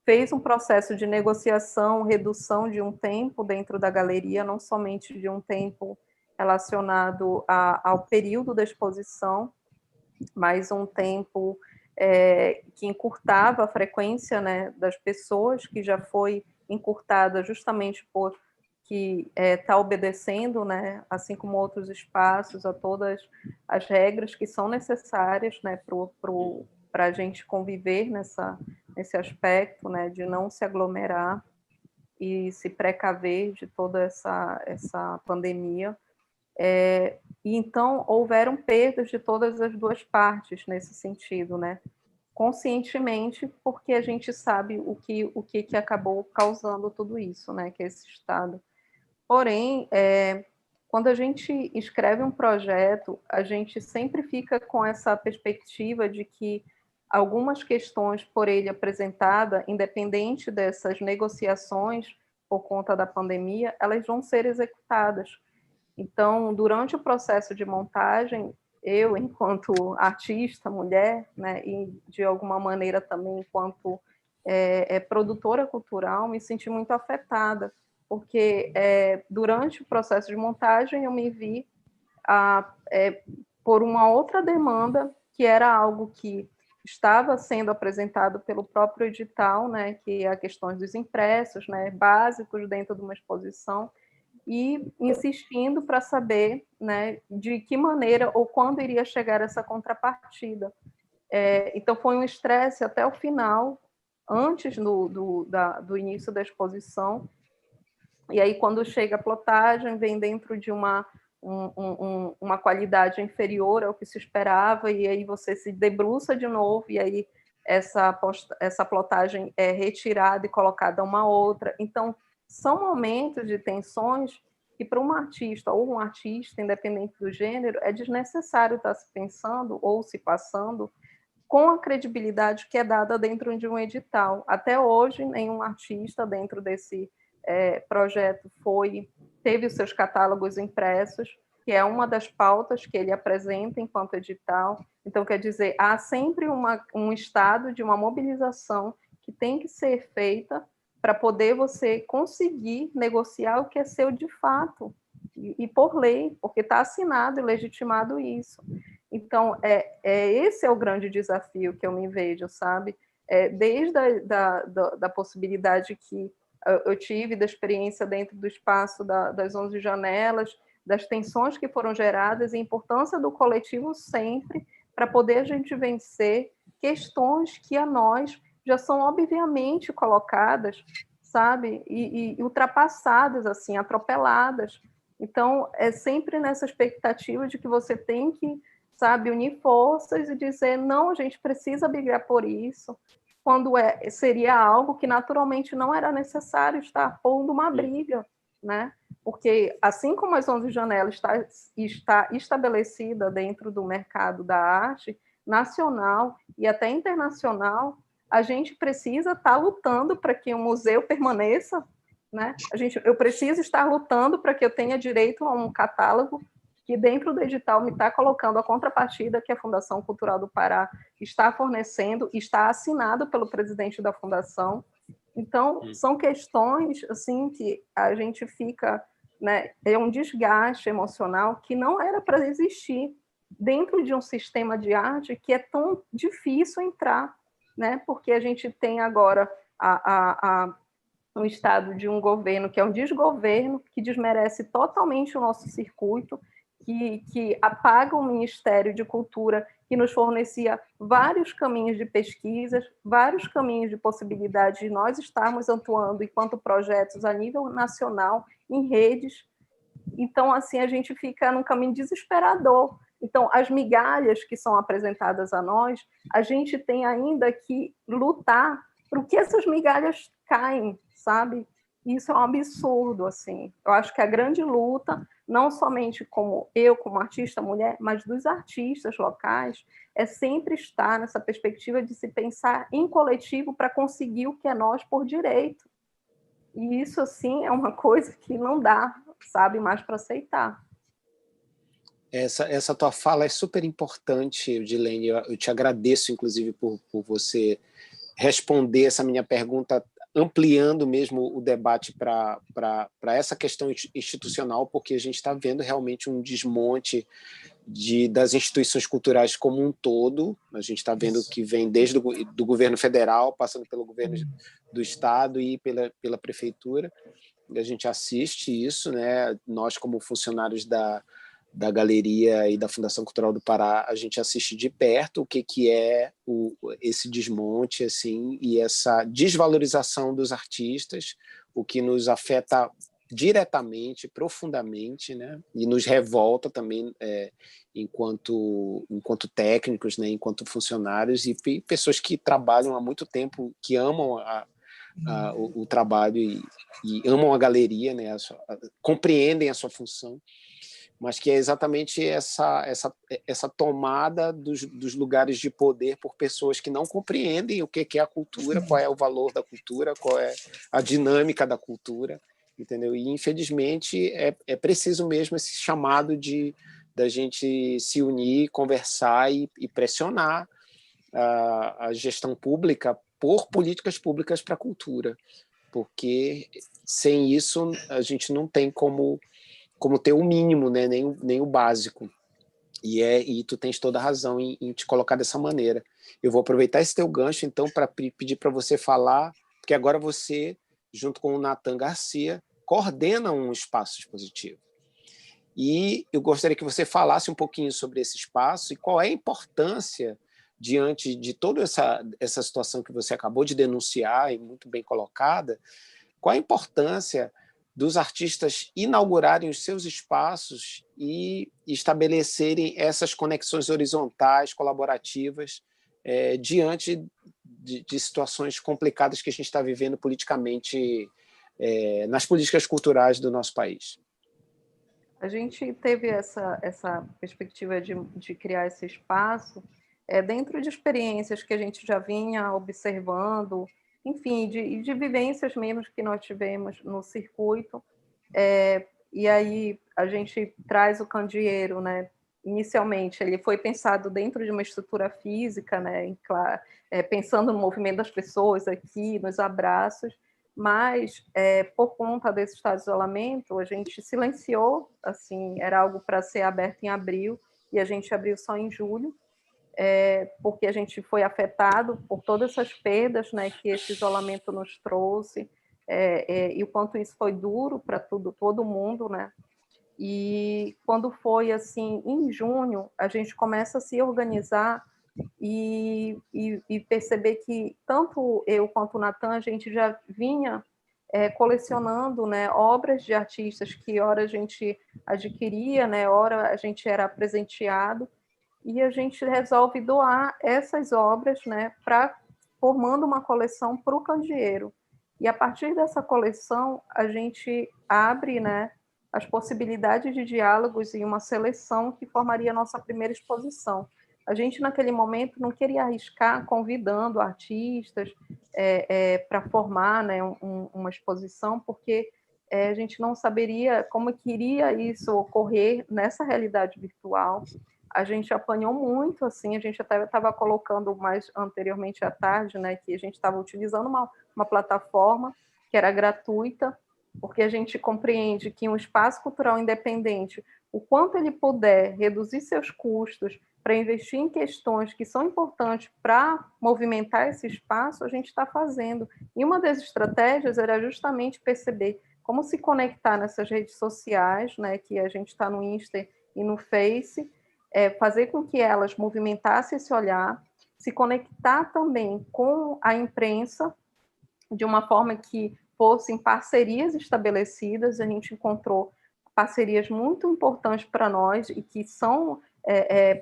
fez um processo de negociação, redução de um tempo dentro da galeria, não somente de um tempo relacionado ao período da exposição, mas um tempo que encurtava a frequência, né, das pessoas, que já foi encurtada justamente por que está obedecendo, né, assim como outros espaços, a todas as regras que são necessárias, né, para a gente conviver nesse aspecto, né, de não se aglomerar e se precaver de toda essa pandemia. E então houveram perdas de todas as duas partes nesse sentido, né? Conscientemente, porque a gente sabe o que acabou causando tudo isso, né? Que é esse estado. Porém, quando a gente escreve um projeto, a gente sempre fica com essa perspectiva de que algumas questões por ele apresentada, independente dessas negociações por conta da pandemia, elas vão ser executadas. Então, durante o processo de montagem, eu, enquanto artista, mulher, né, e de alguma maneira também enquanto produtora cultural, me senti muito afetada, porque durante o processo de montagem eu me vi por uma outra demanda, que era algo que estava sendo apresentado pelo próprio edital, né, que é a questão dos impressos, né, básicos dentro de uma exposição, e insistindo para saber, né, de que maneira ou quando iria chegar essa contrapartida. Então, foi um estresse até o final, antes do início da exposição, e aí, quando chega a plotagem, vem dentro de uma qualidade inferior ao que se esperava, e aí você se debruça de novo, e aí essa plotagem é retirada e colocada uma outra. Então, são momentos de tensões que, para um artista ou um artista, independente do gênero, é desnecessário estar se pensando ou se passando com a credibilidade que é dada dentro de um edital. Até hoje, nenhum artista dentro desse projeto teve os seus catálogos impressos, que é uma das pautas que ele apresenta enquanto edital. Então, quer dizer, há sempre um estado de uma mobilização que tem que ser feita para poder você conseguir negociar o que é seu de fato, e por lei, porque está assinado e legitimado isso. Então, esse é o grande desafio que eu me vejo, sabe? Desde da possibilidade que eu tive, da experiência dentro do espaço das 11 janelas, das tensões que foram geradas e a importância do coletivo sempre para poder a gente vencer questões que a nós já são obviamente colocadas, sabe? E ultrapassadas, assim, atropeladas. Então, é sempre nessa expectativa de que você tem que, sabe, unir forças e dizer, não, a gente precisa brigar por isso, quando seria algo que naturalmente não era necessário estar pondo uma briga, né? Porque, assim como as 11 janelas está estabelecida dentro do mercado da arte nacional e até internacional, a gente precisa estar lutando para que o museu permaneça, né? Eu preciso estar lutando para que eu tenha direito a um catálogo que dentro do edital me está colocando a contrapartida que a Fundação Cultural do Pará está fornecendo, está assinado pelo presidente da Fundação. Então, são questões assim que a gente fica, né, é um desgaste emocional que não era para existir dentro de um sistema de arte que é tão difícil entrar, né, porque a gente tem agora um estado de um governo que é um desgoverno, que desmerece totalmente o nosso circuito, que apaga o Ministério de Cultura, que nos fornecia vários caminhos de pesquisas, vários caminhos de possibilidade de nós estarmos atuando enquanto projetos a nível nacional, em redes. Então, assim, a gente fica num caminho desesperador Então, as migalhas que são apresentadas a nós, a gente tem ainda que lutar para que essas migalhas caem, sabe? Isso é um absurdo, assim. Eu acho que a grande luta, não somente como eu, como artista mulher, mas dos artistas locais, é sempre estar nessa perspectiva de se pensar em coletivo para conseguir o que é nós por direito. E isso, assim, é uma coisa que não dá, sabe, mais para aceitar. Essa tua fala é super importante, Edilene. Eu te agradeço, inclusive, por você responder essa minha pergunta, ampliando mesmo o debate para essa questão institucional, porque a gente está vendo realmente um desmonte das instituições culturais como um todo. A gente está vendo que vem desde do governo federal, passando pelo governo do estado e pela prefeitura. A gente assiste isso, né? Nós, como funcionários da Galeria e da Fundação Cultural do Pará, a gente assiste de perto o que é esse desmonte, assim, e essa desvalorização dos artistas, o que nos afeta diretamente, profundamente, né? E nos revolta também enquanto técnicos, né? Enquanto funcionários e pessoas que trabalham há muito tempo, que amam o trabalho e amam a galeria, né? Compreendem a sua função, mas que é exatamente essa tomada dos lugares de poder por pessoas que não compreendem o que é a cultura, qual é o valor da cultura, qual é a dinâmica da cultura, entendeu? E, infelizmente, é preciso mesmo esse chamado da gente se unir, conversar e pressionar a gestão pública por políticas públicas para a cultura, porque sem isso a gente não tem como ter o mínimo, né? nem o básico. E tu tens toda a razão em te colocar dessa maneira. Eu vou aproveitar esse teu gancho, então, para pedir para você falar, porque agora você, junto com o Nathan Garcia, coordena um espaço expositivo. E eu gostaria que você falasse um pouquinho sobre esse espaço e qual é a importância, diante de toda essa situação que você acabou de denunciar e muito bem colocada, qual a importância dos artistas inaugurarem os seus espaços e estabelecerem essas conexões horizontais, colaborativas, diante de situações complicadas que a gente está vivendo politicamente, nas políticas culturais do nosso país. A gente teve essa perspectiva de criar esse espaço dentro de experiências que a gente já vinha observando, enfim, de vivências mesmo que nós tivemos no circuito. E aí a gente traz o candeeiro, né? Inicialmente, ele foi pensado dentro de uma estrutura física, né? Pensando no movimento das pessoas aqui, nos abraços, mas por conta desse estado de isolamento, a gente silenciou, assim, era algo para ser aberto em abril, e a gente abriu só em julho, porque a gente foi afetado por todas essas perdas, né, que esse isolamento nos trouxe, e o quanto isso foi duro para todo mundo, né? E quando foi assim, em junho, a gente começa a se organizar e perceber que tanto eu quanto o Nathan, a gente já vinha colecionando, né, obras de artistas que ora a gente adquiria, né, ora a gente era presenteado, e a gente resolve doar essas obras, né, formando uma coleção para o candeeiro. E a partir dessa coleção, a gente abre, né, as possibilidades de diálogos e uma seleção que formaria a nossa primeira exposição. A gente, naquele momento, não queria arriscar convidando artistas para formar, né, uma exposição, porque a gente não saberia como que iria isso ocorrer nessa realidade virtual. A gente apanhou muito, assim, a gente até estava colocando mais anteriormente à tarde, né, que a gente estava utilizando uma plataforma que era gratuita, porque a gente compreende que um espaço cultural independente, o quanto ele puder reduzir seus custos para investir em questões que são importantes para movimentar esse espaço, a gente está fazendo. E uma das estratégias era justamente perceber como se conectar nessas redes sociais, né, que a gente está no Insta e no Face, fazer com que elas movimentassem esse olhar, se conectar também com a imprensa, de uma forma que fossem parcerias estabelecidas. A gente encontrou parcerias muito importantes para nós e que são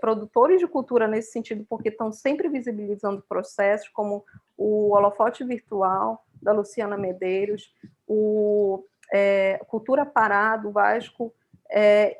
produtores de cultura nesse sentido, porque estão sempre visibilizando processos, como o Holofote Virtual, da Luciana Medeiros, o Cultura Pará, do Vasco,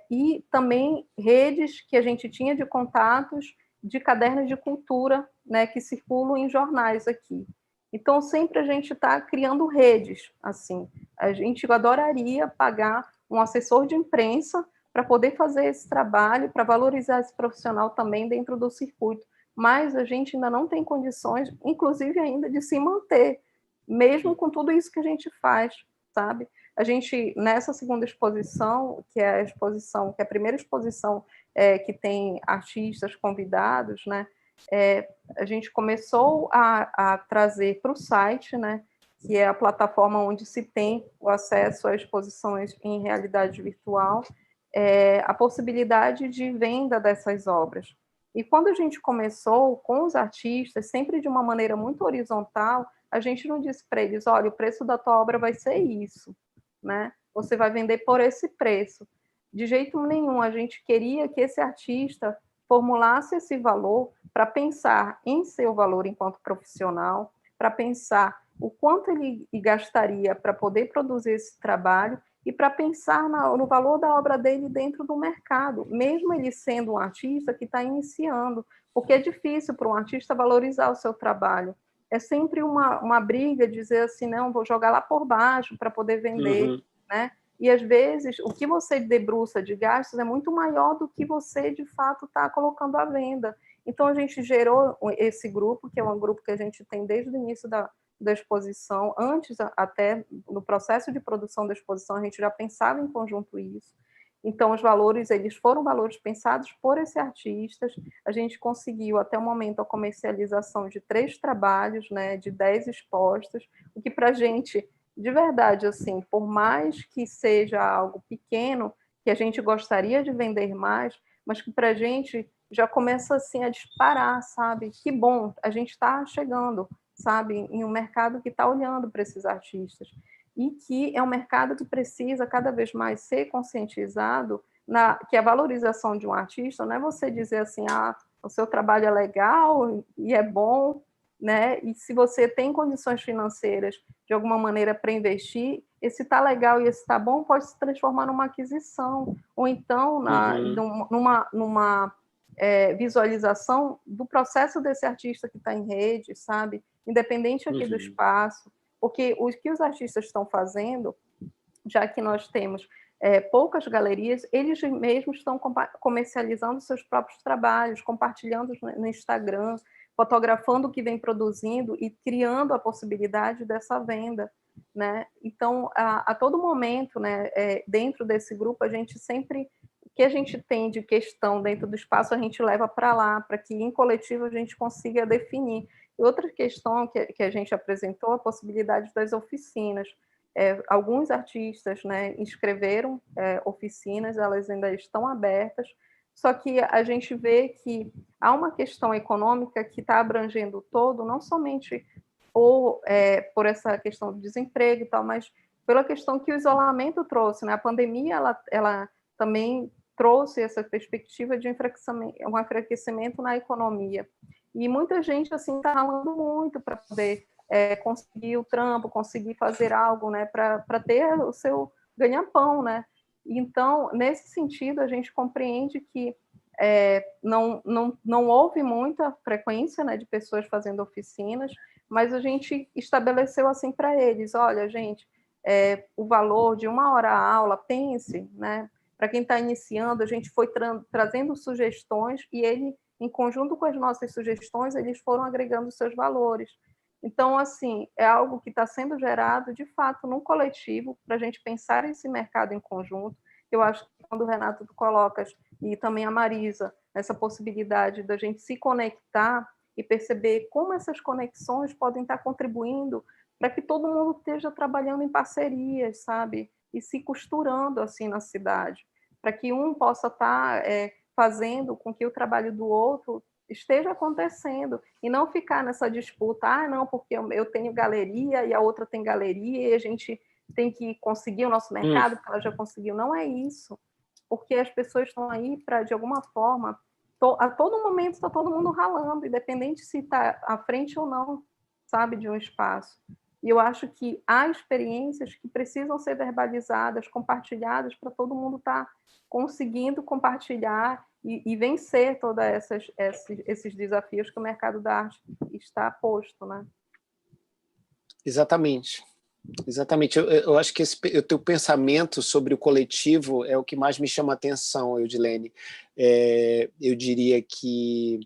e também redes que a gente tinha de contatos de cadernos de cultura, né, que circulam em jornais aqui. Então, sempre a gente está criando redes, assim. A gente adoraria pagar um assessor de imprensa para poder fazer esse trabalho, para valorizar esse profissional também dentro do circuito, mas a gente ainda não tem condições, inclusive ainda, de se manter, mesmo com tudo isso que a gente faz, sabe? A gente, nessa segunda exposição, que é a primeira exposição que tem artistas convidados, né? A gente começou a trazer para o site, né? Que é a plataforma onde se tem o acesso a exposições em realidade virtual, a possibilidade de venda dessas obras. E quando a gente começou com os artistas, sempre de uma maneira muito horizontal, a gente não disse para eles, olha, o preço da tua obra vai ser isso, né? Você vai vender por esse preço. De jeito nenhum, a gente queria que esse artista formulasse esse valor para pensar em seu valor enquanto profissional, para pensar o quanto ele gastaria para poder produzir esse trabalho e para pensar no valor da obra dele dentro do mercado, mesmo ele sendo um artista que está iniciando, porque é difícil para um artista valorizar o seu trabalho. É sempre uma briga dizer assim, não, vou jogar lá por baixo para poder vender, né? E, às vezes, o que você debruça de gastos é muito maior do que você, de fato, está colocando à venda. Então, a gente gerou esse grupo, que é um grupo que a gente tem desde o início da exposição, antes até no processo de produção da exposição, a gente já pensava em conjunto isso. Então, os valores, eles foram valores pensados por esses artistas. A gente conseguiu, até o momento, a comercialização de 3 trabalhos, né, de 10 expostos, o que para a gente, de verdade, assim, por mais que seja algo pequeno, que a gente gostaria de vender mais, mas que para a gente já começa assim a disparar, sabe? Que bom, a gente está chegando, sabe, em um mercado que está olhando para esses artistas e que é um mercado que precisa cada vez mais ser conscientizado que a valorização de um artista não é você dizer assim, o seu trabalho é legal e é bom, né? E se você tem condições financeiras de alguma maneira para investir, esse tá legal e esse tá bom pode se transformar numa aquisição ou então numa visualização do processo desse artista que está em rede, sabe? Independente aqui do espaço, porque o que os artistas estão fazendo, já que nós temos poucas galerias, eles mesmos estão comercializando seus próprios trabalhos, compartilhando no Instagram, fotografando o que vem produzindo e criando a possibilidade dessa venda, né? Então, a todo momento, né, dentro desse grupo, a gente sempre, o que a gente tem de questão dentro do espaço, a gente leva para lá, para que em coletivo a gente consiga definir. E outra questão que a gente apresentou, a possibilidade das oficinas. Alguns artistas, né, inscreveram oficinas, elas ainda estão abertas, só que a gente vê que há uma questão econômica que está abrangendo todo, não somente por essa questão do desemprego e tal, mas pela questão que o isolamento trouxe, né? A pandemia, ela também trouxe essa perspectiva de um enfraquecimento na economia. E muita gente assim está ralando muito para poder conseguir o trampo, conseguir fazer algo, né, para ter o seu ganha-pão, né? Então, nesse sentido, a gente compreende que não houve muita frequência, né, de pessoas fazendo oficinas, mas a gente estabeleceu assim para eles, olha, gente, o valor de 1 hora a aula, pense, né? Para quem está iniciando, a gente foi trazendo sugestões e ele, em conjunto com as nossas sugestões, eles foram agregando seus valores. Então, assim, é algo que está sendo gerado, de fato, num coletivo, para a gente pensar esse mercado em conjunto. Eu acho que quando o Renato tu colocas, e também a Marisa, essa possibilidade da gente se conectar e perceber como essas conexões podem estar contribuindo para que todo mundo esteja trabalhando em parcerias, sabe? E se costurando assim na cidade, para que um possa estar fazendo com que o trabalho do outro esteja acontecendo e não ficar nessa disputa, não, porque eu tenho galeria e a outra tem galeria e a gente tem que conseguir o nosso mercado porque ela já conseguiu. Não é isso, porque as pessoas estão aí para, de alguma forma, a todo momento está todo mundo ralando, independente se está à frente ou não, sabe, de um espaço. E eu acho que há experiências que precisam ser verbalizadas, compartilhadas, para todo mundo estar conseguindo compartilhar e vencer todos esses desafios que o mercado da arte está posto, né? Exatamente. Exatamente. Eu acho que o teu pensamento sobre o coletivo é o que mais me chama a atenção, Eudilene. Eu diria que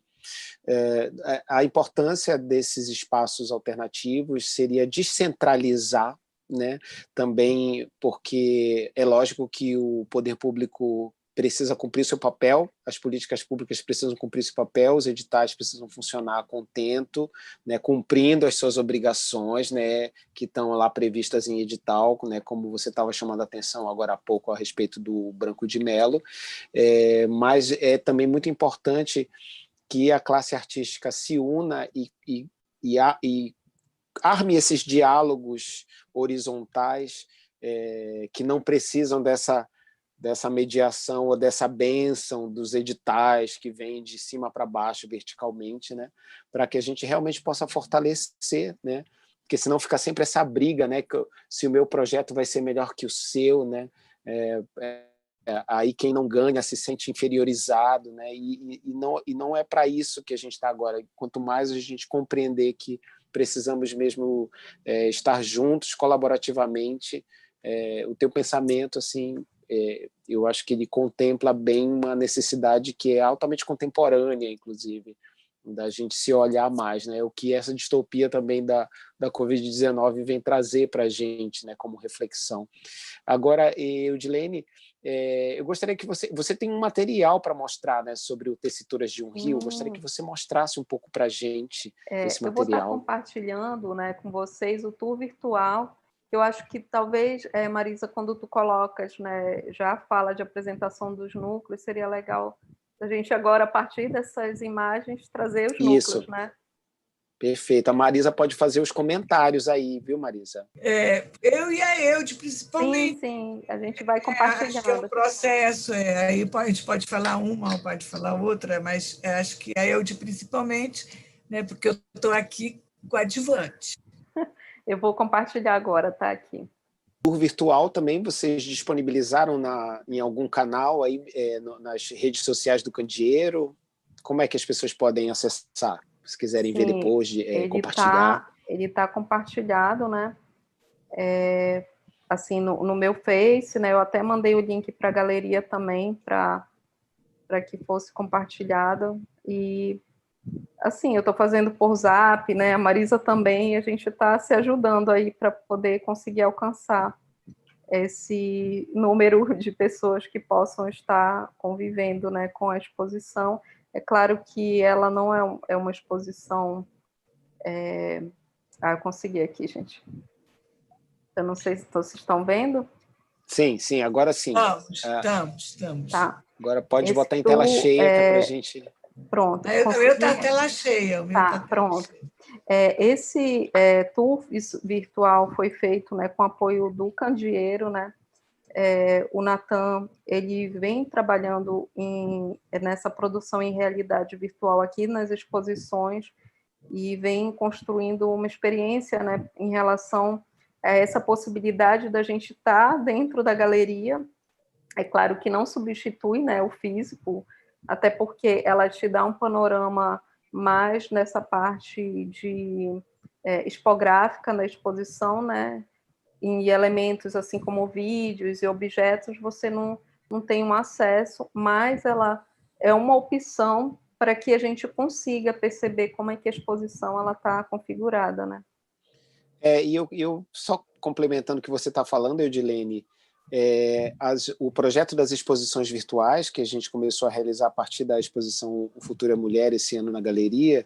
a importância desses espaços alternativos seria descentralizar, né? Também porque é lógico que o poder público precisa cumprir seu papel, as políticas públicas precisam cumprir seu papel, os editais precisam funcionar a contento, né, cumprindo as suas obrigações, né, que estão lá previstas em edital, né, como você estava chamando a atenção agora há pouco a respeito do Branco de Melo, mas é também muito importante que a classe artística se una e arme esses diálogos horizontais que não precisam dessa mediação ou dessa bênção dos editais que vêm de cima para baixo verticalmente, né, para que a gente realmente possa fortalecer, né, porque senão fica sempre essa briga, né, se o meu projeto vai ser melhor que o seu, né, aí quem não ganha se sente inferiorizado, né, e não é para isso que a gente está agora. Quanto mais a gente compreender que precisamos mesmo estar juntos colaborativamente, o teu pensamento, assim, eu acho que ele contempla bem uma necessidade que é altamente contemporânea, inclusive, da gente se olhar mais, né? O que essa distopia também da Covid-19 vem trazer para a gente, né, como reflexão. Agora, Eudilene, eu gostaria que você tem um material para mostrar, né, sobre o Tessituras de um Rio. Eu gostaria que você mostrasse um pouco para a gente esse Eu vou estar material. compartilhando, né, com vocês o tour virtual. Eu acho que talvez, Marisa, quando tu colocas, né, já fala de apresentação dos núcleos, seria legal a gente agora, a partir dessas imagens, trazer os núcleos, Isso. né? Perfeito. A Marisa pode fazer os comentários aí, viu, Marisa? Eu e a Eude, principalmente. Sim, a gente vai Acho que é um compartilhando. processo, aí a gente pode falar uma ou pode falar outra, mas acho que a Eude, principalmente, né, porque eu estou aqui coadjuvante. Eu vou compartilhar agora, tá aqui. Tour virtual também vocês disponibilizaram em algum canal aí, nas redes sociais do Candeeiro? Como é que as pessoas podem acessar? Se quiserem ver depois, compartilhar. Ele tá compartilhado, né? Assim, no meu Face, né? Eu até mandei o link para a galeria também, para que fosse compartilhado. E, assim, eu estou fazendo por Zap, né? A Marisa também, a gente está se ajudando aí para poder conseguir alcançar esse número de pessoas que possam estar convivendo, né, com a exposição. É claro que ela não é uma exposição... eu consegui aqui, gente. Eu não sei se vocês estão vendo. Sim, agora sim. Estamos. Tá. Agora pode botar em tela cheia, que é para a gente... Pronto. O meu está tela cheia. Pronto. Esse tour virtual foi feito, né, com apoio do Candeeiro, né? O Natan, ele vem trabalhando nessa produção em realidade virtual aqui nas exposições e vem construindo uma experiência, né, em relação a essa possibilidade da gente estar dentro da galeria. É claro que não substitui, né, o físico, até porque ela te dá um panorama mais nessa parte de expográfica na exposição, né, em elementos assim como vídeos e objetos, você não tem um acesso, mas ela é uma opção para que a gente consiga perceber como é que a exposição ela está configurada, né? E eu só complementando o que você está falando, Eudilene, o projeto das exposições virtuais, que a gente começou a realizar a partir da exposição O Futuro é Mulher esse ano na galeria,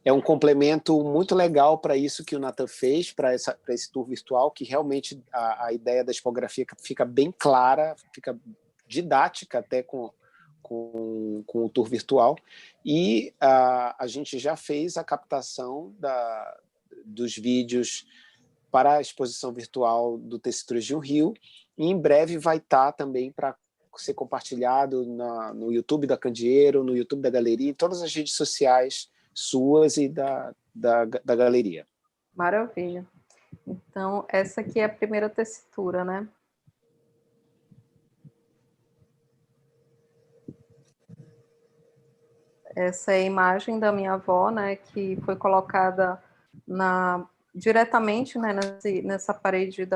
é um complemento muito legal para isso que o Natan fez, para esse tour virtual, que realmente a ideia da expografia fica bem clara, fica didática até com o tour virtual, e a gente já fez a captação dos vídeos para a exposição virtual do Tessituras de um Rio, e em breve vai estar também para ser compartilhado no YouTube da Candeeiro, no YouTube da Galeria, em todas as redes sociais suas e da Galeria. Maravilha. Então, essa aqui é a primeira tessitura, né? Essa é a imagem da minha avó, né, que foi colocada diretamente, né, nessa parede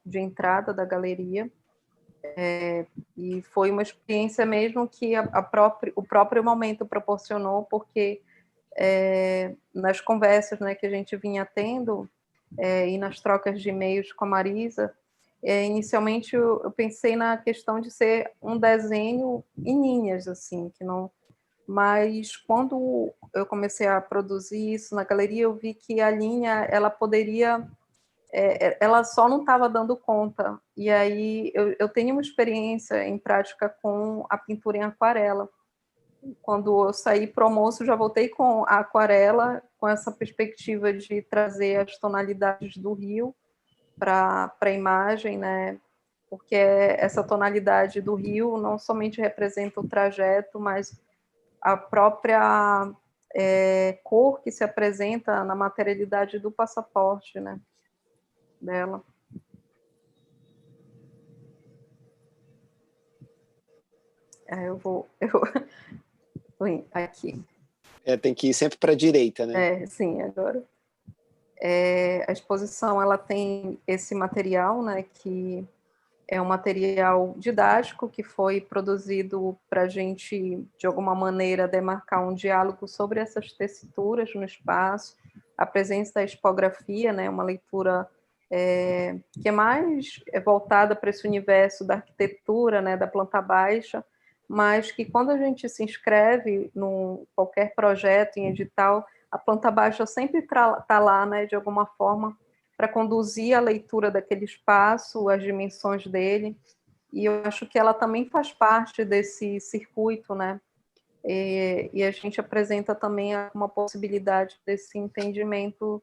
de entrada da galeria. E foi uma experiência mesmo que o próprio momento proporcionou, porque nas conversas, né, que a gente vinha tendo e nas trocas de e-mails com a Marisa, inicialmente eu pensei na questão de ser um desenho em linhas, assim, que não... Mas quando eu comecei a produzir isso na galeria, eu vi que a linha, ela poderia... ela só não estava dando conta. E aí eu tenho uma experiência em prática com a pintura em aquarela. Quando eu saí para o almoço, já voltei com a aquarela, com essa perspectiva de trazer as tonalidades do rio para a imagem, né? Porque essa tonalidade do rio não somente representa o trajeto, mas a própria cor que se apresenta na materialidade do passaporte, né, dela. Eu vou aqui. Tem que ir sempre para a direita, né? Sim, agora. A exposição, ela tem esse material, né, que é um material didático que foi produzido para a gente, de alguma maneira, demarcar um diálogo sobre essas tessituras no espaço, a presença da expografia, né, uma leitura que é mais voltada para esse universo da arquitetura, né, da planta baixa, mas que quando a gente se inscreve em qualquer projeto, em edital, a planta baixa sempre está lá, né, de alguma forma, para conduzir a leitura daquele espaço, as dimensões dele, e eu acho que ela também faz parte desse circuito, né? E a gente apresenta também uma possibilidade desse entendimento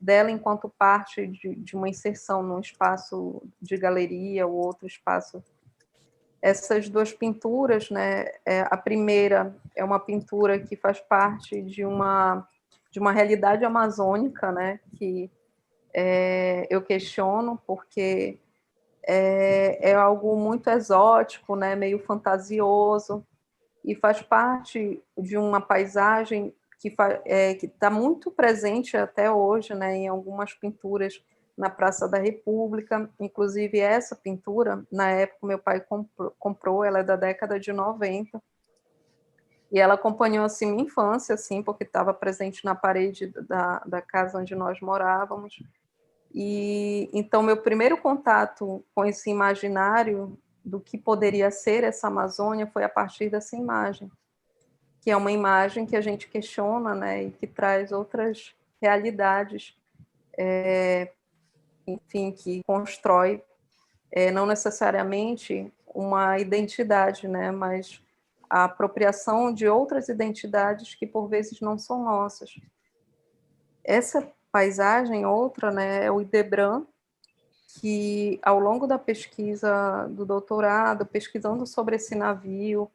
dela enquanto parte de uma inserção num espaço de galeria ou outro espaço. Essas duas pinturas, né? A primeira é uma pintura que faz parte de uma realidade amazônica, né? Que eu questiono, porque é algo muito exótico, né, meio fantasioso, e faz parte de uma paisagem que está muito presente até hoje, né, em algumas pinturas na Praça da República. Inclusive, essa pintura, na época, meu pai comprou, ela é da década de 90, e ela acompanhou assim, minha infância, assim, porque estava presente na parede da casa onde nós morávamos. E então meu primeiro contato com esse imaginário do que poderia ser essa Amazônia foi a partir dessa imagem, que é uma imagem que a gente questiona, né, e que traz outras realidades, enfim, que constrói não necessariamente uma identidade, né, mas a apropriação de outras identidades que por vezes não são nossas. Essa paisagem, outra, né, é o Idebran, que ao longo da pesquisa do doutorado, pesquisando sobre esse navio,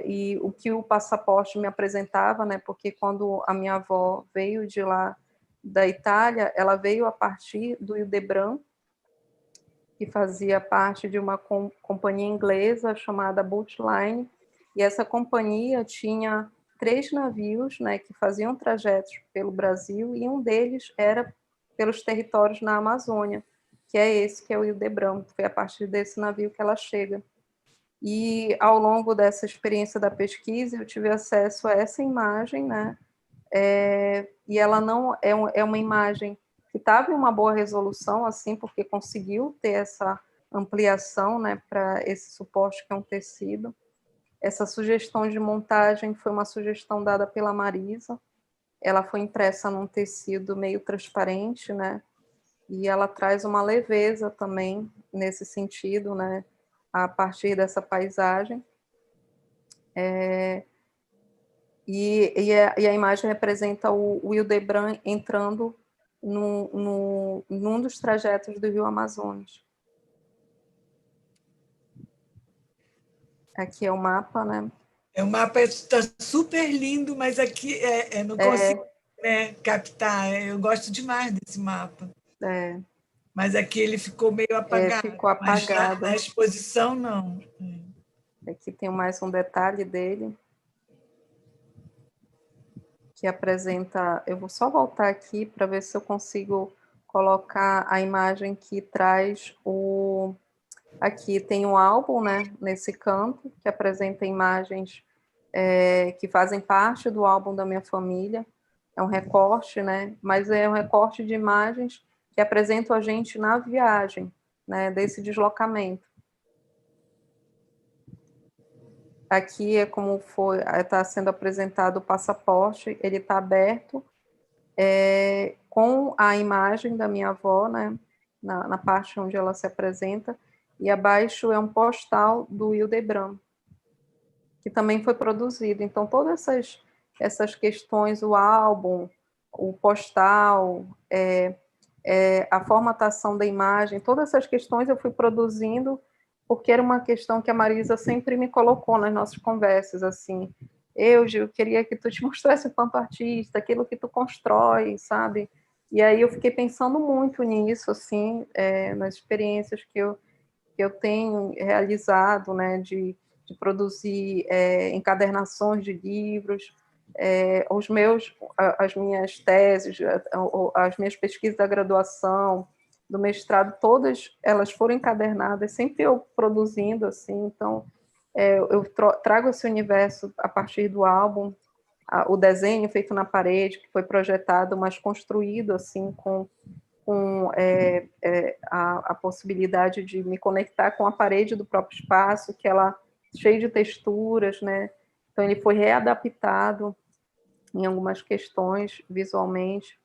e o que o passaporte me apresentava, né, porque quando a minha avó veio de lá, da Itália, ela veio a partir do Idebran, que fazia parte de uma companhia inglesa chamada Boat Line, e essa companhia tinha 3 navios, né, que faziam trajetos pelo Brasil, e um deles era pelos territórios na Amazônia, que é esse, que é o Idebran. Foi a partir desse navio que ela chega. E ao longo dessa experiência da pesquisa, eu tive acesso a essa imagem, né? E ela não é uma imagem que estava em uma boa resolução, assim, porque conseguiu ter essa ampliação, né, para esse suporte que é um tecido. Essa sugestão de montagem foi uma sugestão dada pela Marisa. Ela foi impressa num tecido meio transparente, né? E ela traz uma leveza também nesse sentido, né? A partir dessa paisagem. E a imagem representa o Hildebrand entrando num dos trajetos do Rio Amazonas. Aqui é o mapa, né? O mapa está super lindo, mas aqui não consigo captar. Eu gosto demais desse mapa. Mas aqui ele ficou meio apagado. Ficou apagado. Mas na exposição, não. Aqui tem mais um detalhe dele, que apresenta... Eu vou só voltar aqui para ver se eu consigo colocar a imagem que traz o... Aqui tem um álbum, né, nesse canto, que apresenta imagens que fazem parte do álbum da minha família. É um recorte, né, mas é um recorte de imagens que apresentam a gente na viagem, né, desse deslocamento. Aqui é como está sendo apresentado o passaporte, ele está aberto com a imagem da minha avó, né, na parte onde ela se apresenta, e abaixo é um postal do Hildebrand, que também foi produzido. Então, todas essas questões, o álbum, o postal, a formatação da imagem, todas essas questões eu fui produzindo porque era uma questão que a Marisa sempre me colocou nas nossas conversas, assim, eu queria que tu te mostrasse enquanto artista, aquilo que tu constrói, sabe? E aí eu fiquei pensando muito nisso, assim, nas experiências que eu tenho realizado, né, de produzir encadernações de livros, as minhas teses, as minhas pesquisas da graduação, do mestrado, todas elas foram encadernadas, sempre eu produzindo, assim, então eu trago esse universo a partir do álbum, o desenho feito na parede, que foi projetado, mas construído, assim, com a possibilidade de me conectar com a parede do próprio espaço, que ela cheia de texturas, né? Então ele foi readaptado em algumas questões visualmente.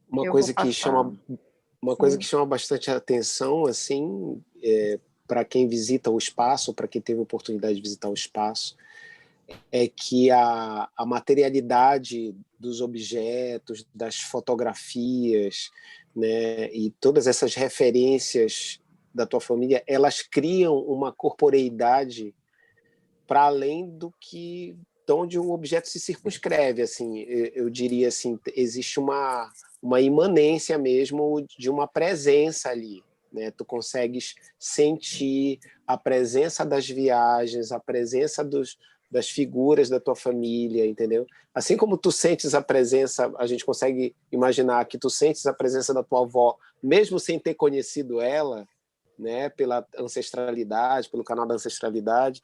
Uma coisa que chama bastante atenção, assim, para quem visita o espaço, para quem teve a oportunidade de visitar o espaço, é que a materialidade dos objetos, das fotografias, né, e todas essas referências da tua família, elas criam uma corporeidade para além do que de onde o objeto se circunscreve, assim, eu diria assim, existe uma imanência mesmo de uma presença ali, né? Tu consegues sentir a presença das viagens, a presença das figuras da tua família, entendeu? Assim como tu sentes a presença, a gente consegue imaginar que tu sentes a presença da tua avó, mesmo sem ter conhecido ela, né? Pela ancestralidade, pelo canal da ancestralidade.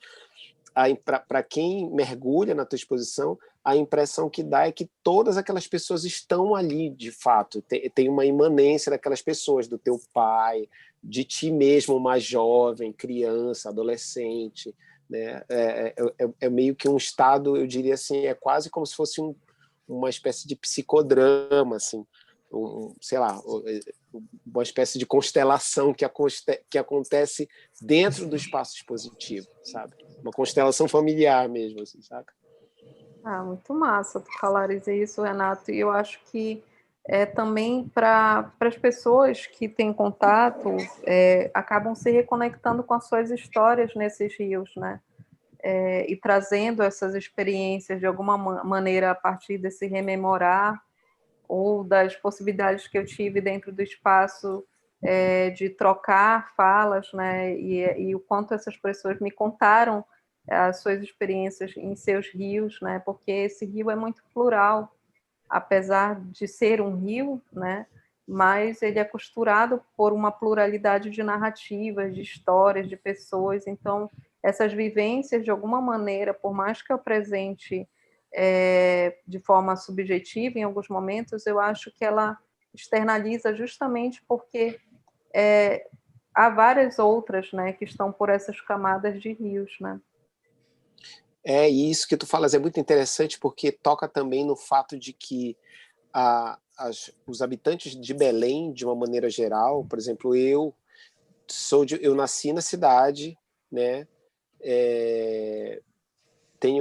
Para quem mergulha na tua exposição, a impressão que dá é que todas aquelas pessoas estão ali, de fato. Tem uma imanência daquelas pessoas, do teu pai, de ti mesmo, mais jovem, criança, adolescente, né? É meio que um estado, eu diria assim, é quase como se fosse uma espécie de psicodrama, assim, sei lá, uma espécie de constelação que acontece dentro do espaço expositivo, sabe? Uma constelação familiar mesmo, assim, saca? Muito massa tu falares isso, Renato, e eu acho que também para as pessoas que têm contato, acabam se reconectando com as suas histórias nesses rios, né? E trazendo essas experiências de alguma maneira a partir desse rememorar ou das possibilidades que eu tive dentro do espaço de trocar falas, né? E o quanto essas pessoas me contaram as suas experiências em seus rios, né? Porque esse rio é muito plural, apesar de ser um rio, né? Mas ele é costurado por uma pluralidade de narrativas, de histórias, de pessoas. Então, essas vivências, de alguma maneira, por mais que eu apresente de forma subjetiva em alguns momentos, eu acho que ela externaliza justamente porque há várias outras, né, que estão por essas camadas de rios, né? E isso que tu falas é muito interessante porque toca também no fato de que os habitantes de Belém, de uma maneira geral, por exemplo, eu nasci na cidade, né?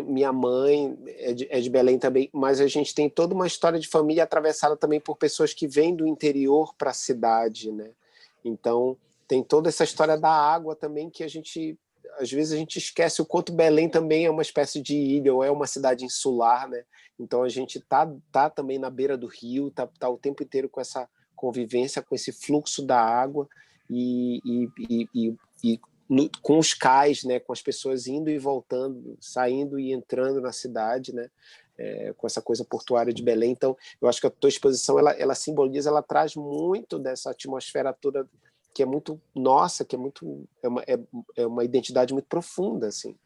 Minha mãe é de Belém também, mas a gente tem toda uma história de família atravessada também por pessoas que vêm do interior para a cidade, né? Então tem toda essa história da água também, que às vezes a gente esquece o quanto Belém também é uma espécie de ilha, ou é uma cidade insular, né? Então a gente tá também na beira do rio, tá o tempo inteiro com essa convivência, com esse fluxo da água com os cais, né? Com as pessoas indo e voltando, saindo e entrando na cidade, né? Com essa coisa portuária de Belém. Então, eu acho que a tua exposição ela simboliza, ela traz muito dessa atmosfera toda que é muito nossa, que é uma identidade muito profunda, assim.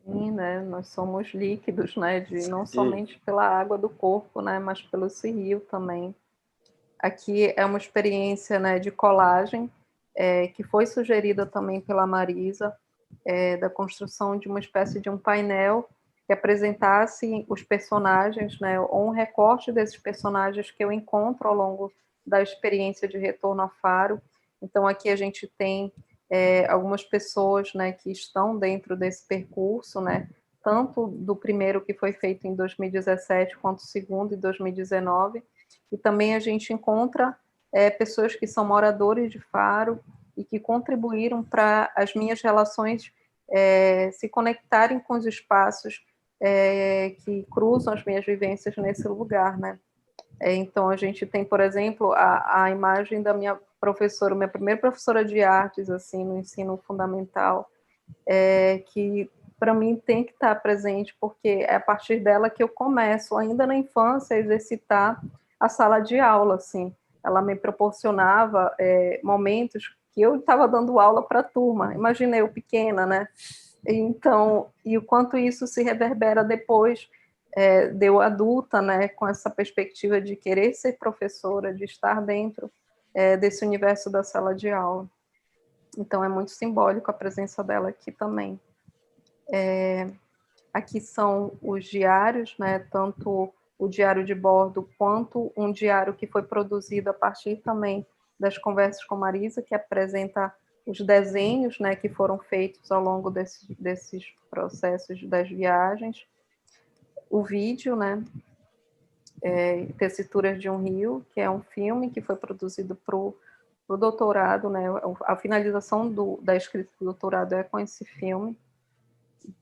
Sim, né? Nós somos líquidos, né? Não somente pela água do corpo, né? Mas pelo esse rio também. Aqui é uma experiência, né, de colagem, que foi sugerida também pela Marisa, da construção de uma espécie de um painel que apresentasse os personagens, né, ou um recorte desses personagens que eu encontro ao longo da experiência de retorno a Faro. Então, aqui a gente tem algumas pessoas, né, que estão dentro desse percurso, né, tanto do primeiro que foi feito em 2017, quanto o segundo em 2019, e também a gente encontra pessoas que são moradores de Faro e que contribuíram para as minhas relações se conectarem com os espaços que cruzam as minhas vivências nesse lugar, né? Então, a gente tem, por exemplo, a imagem da minha professora, minha primeira professora de artes, assim, no ensino fundamental, que para mim tem que estar presente, porque é a partir dela que eu começo, ainda na infância, a exercitar a sala de aula, assim. Ela me proporcionava momentos que eu estava dando aula para a turma. Imagina eu pequena, né? Então, e o quanto isso se reverbera depois de eu adulta, né? Com essa perspectiva de querer ser professora, de estar dentro desse universo da sala de aula. Então, é muito simbólico a presença dela aqui também. Aqui são os diários, né, tanto o diário de bordo quanto um diário que foi produzido a partir também das conversas com Marisa, que apresenta os desenhos, né, que foram feitos ao longo desses processos das viagens. O vídeo, né, Tessituras de um Rio, que é um filme que foi produzido para o doutorado, né, a finalização da escrita do doutorado é com esse filme,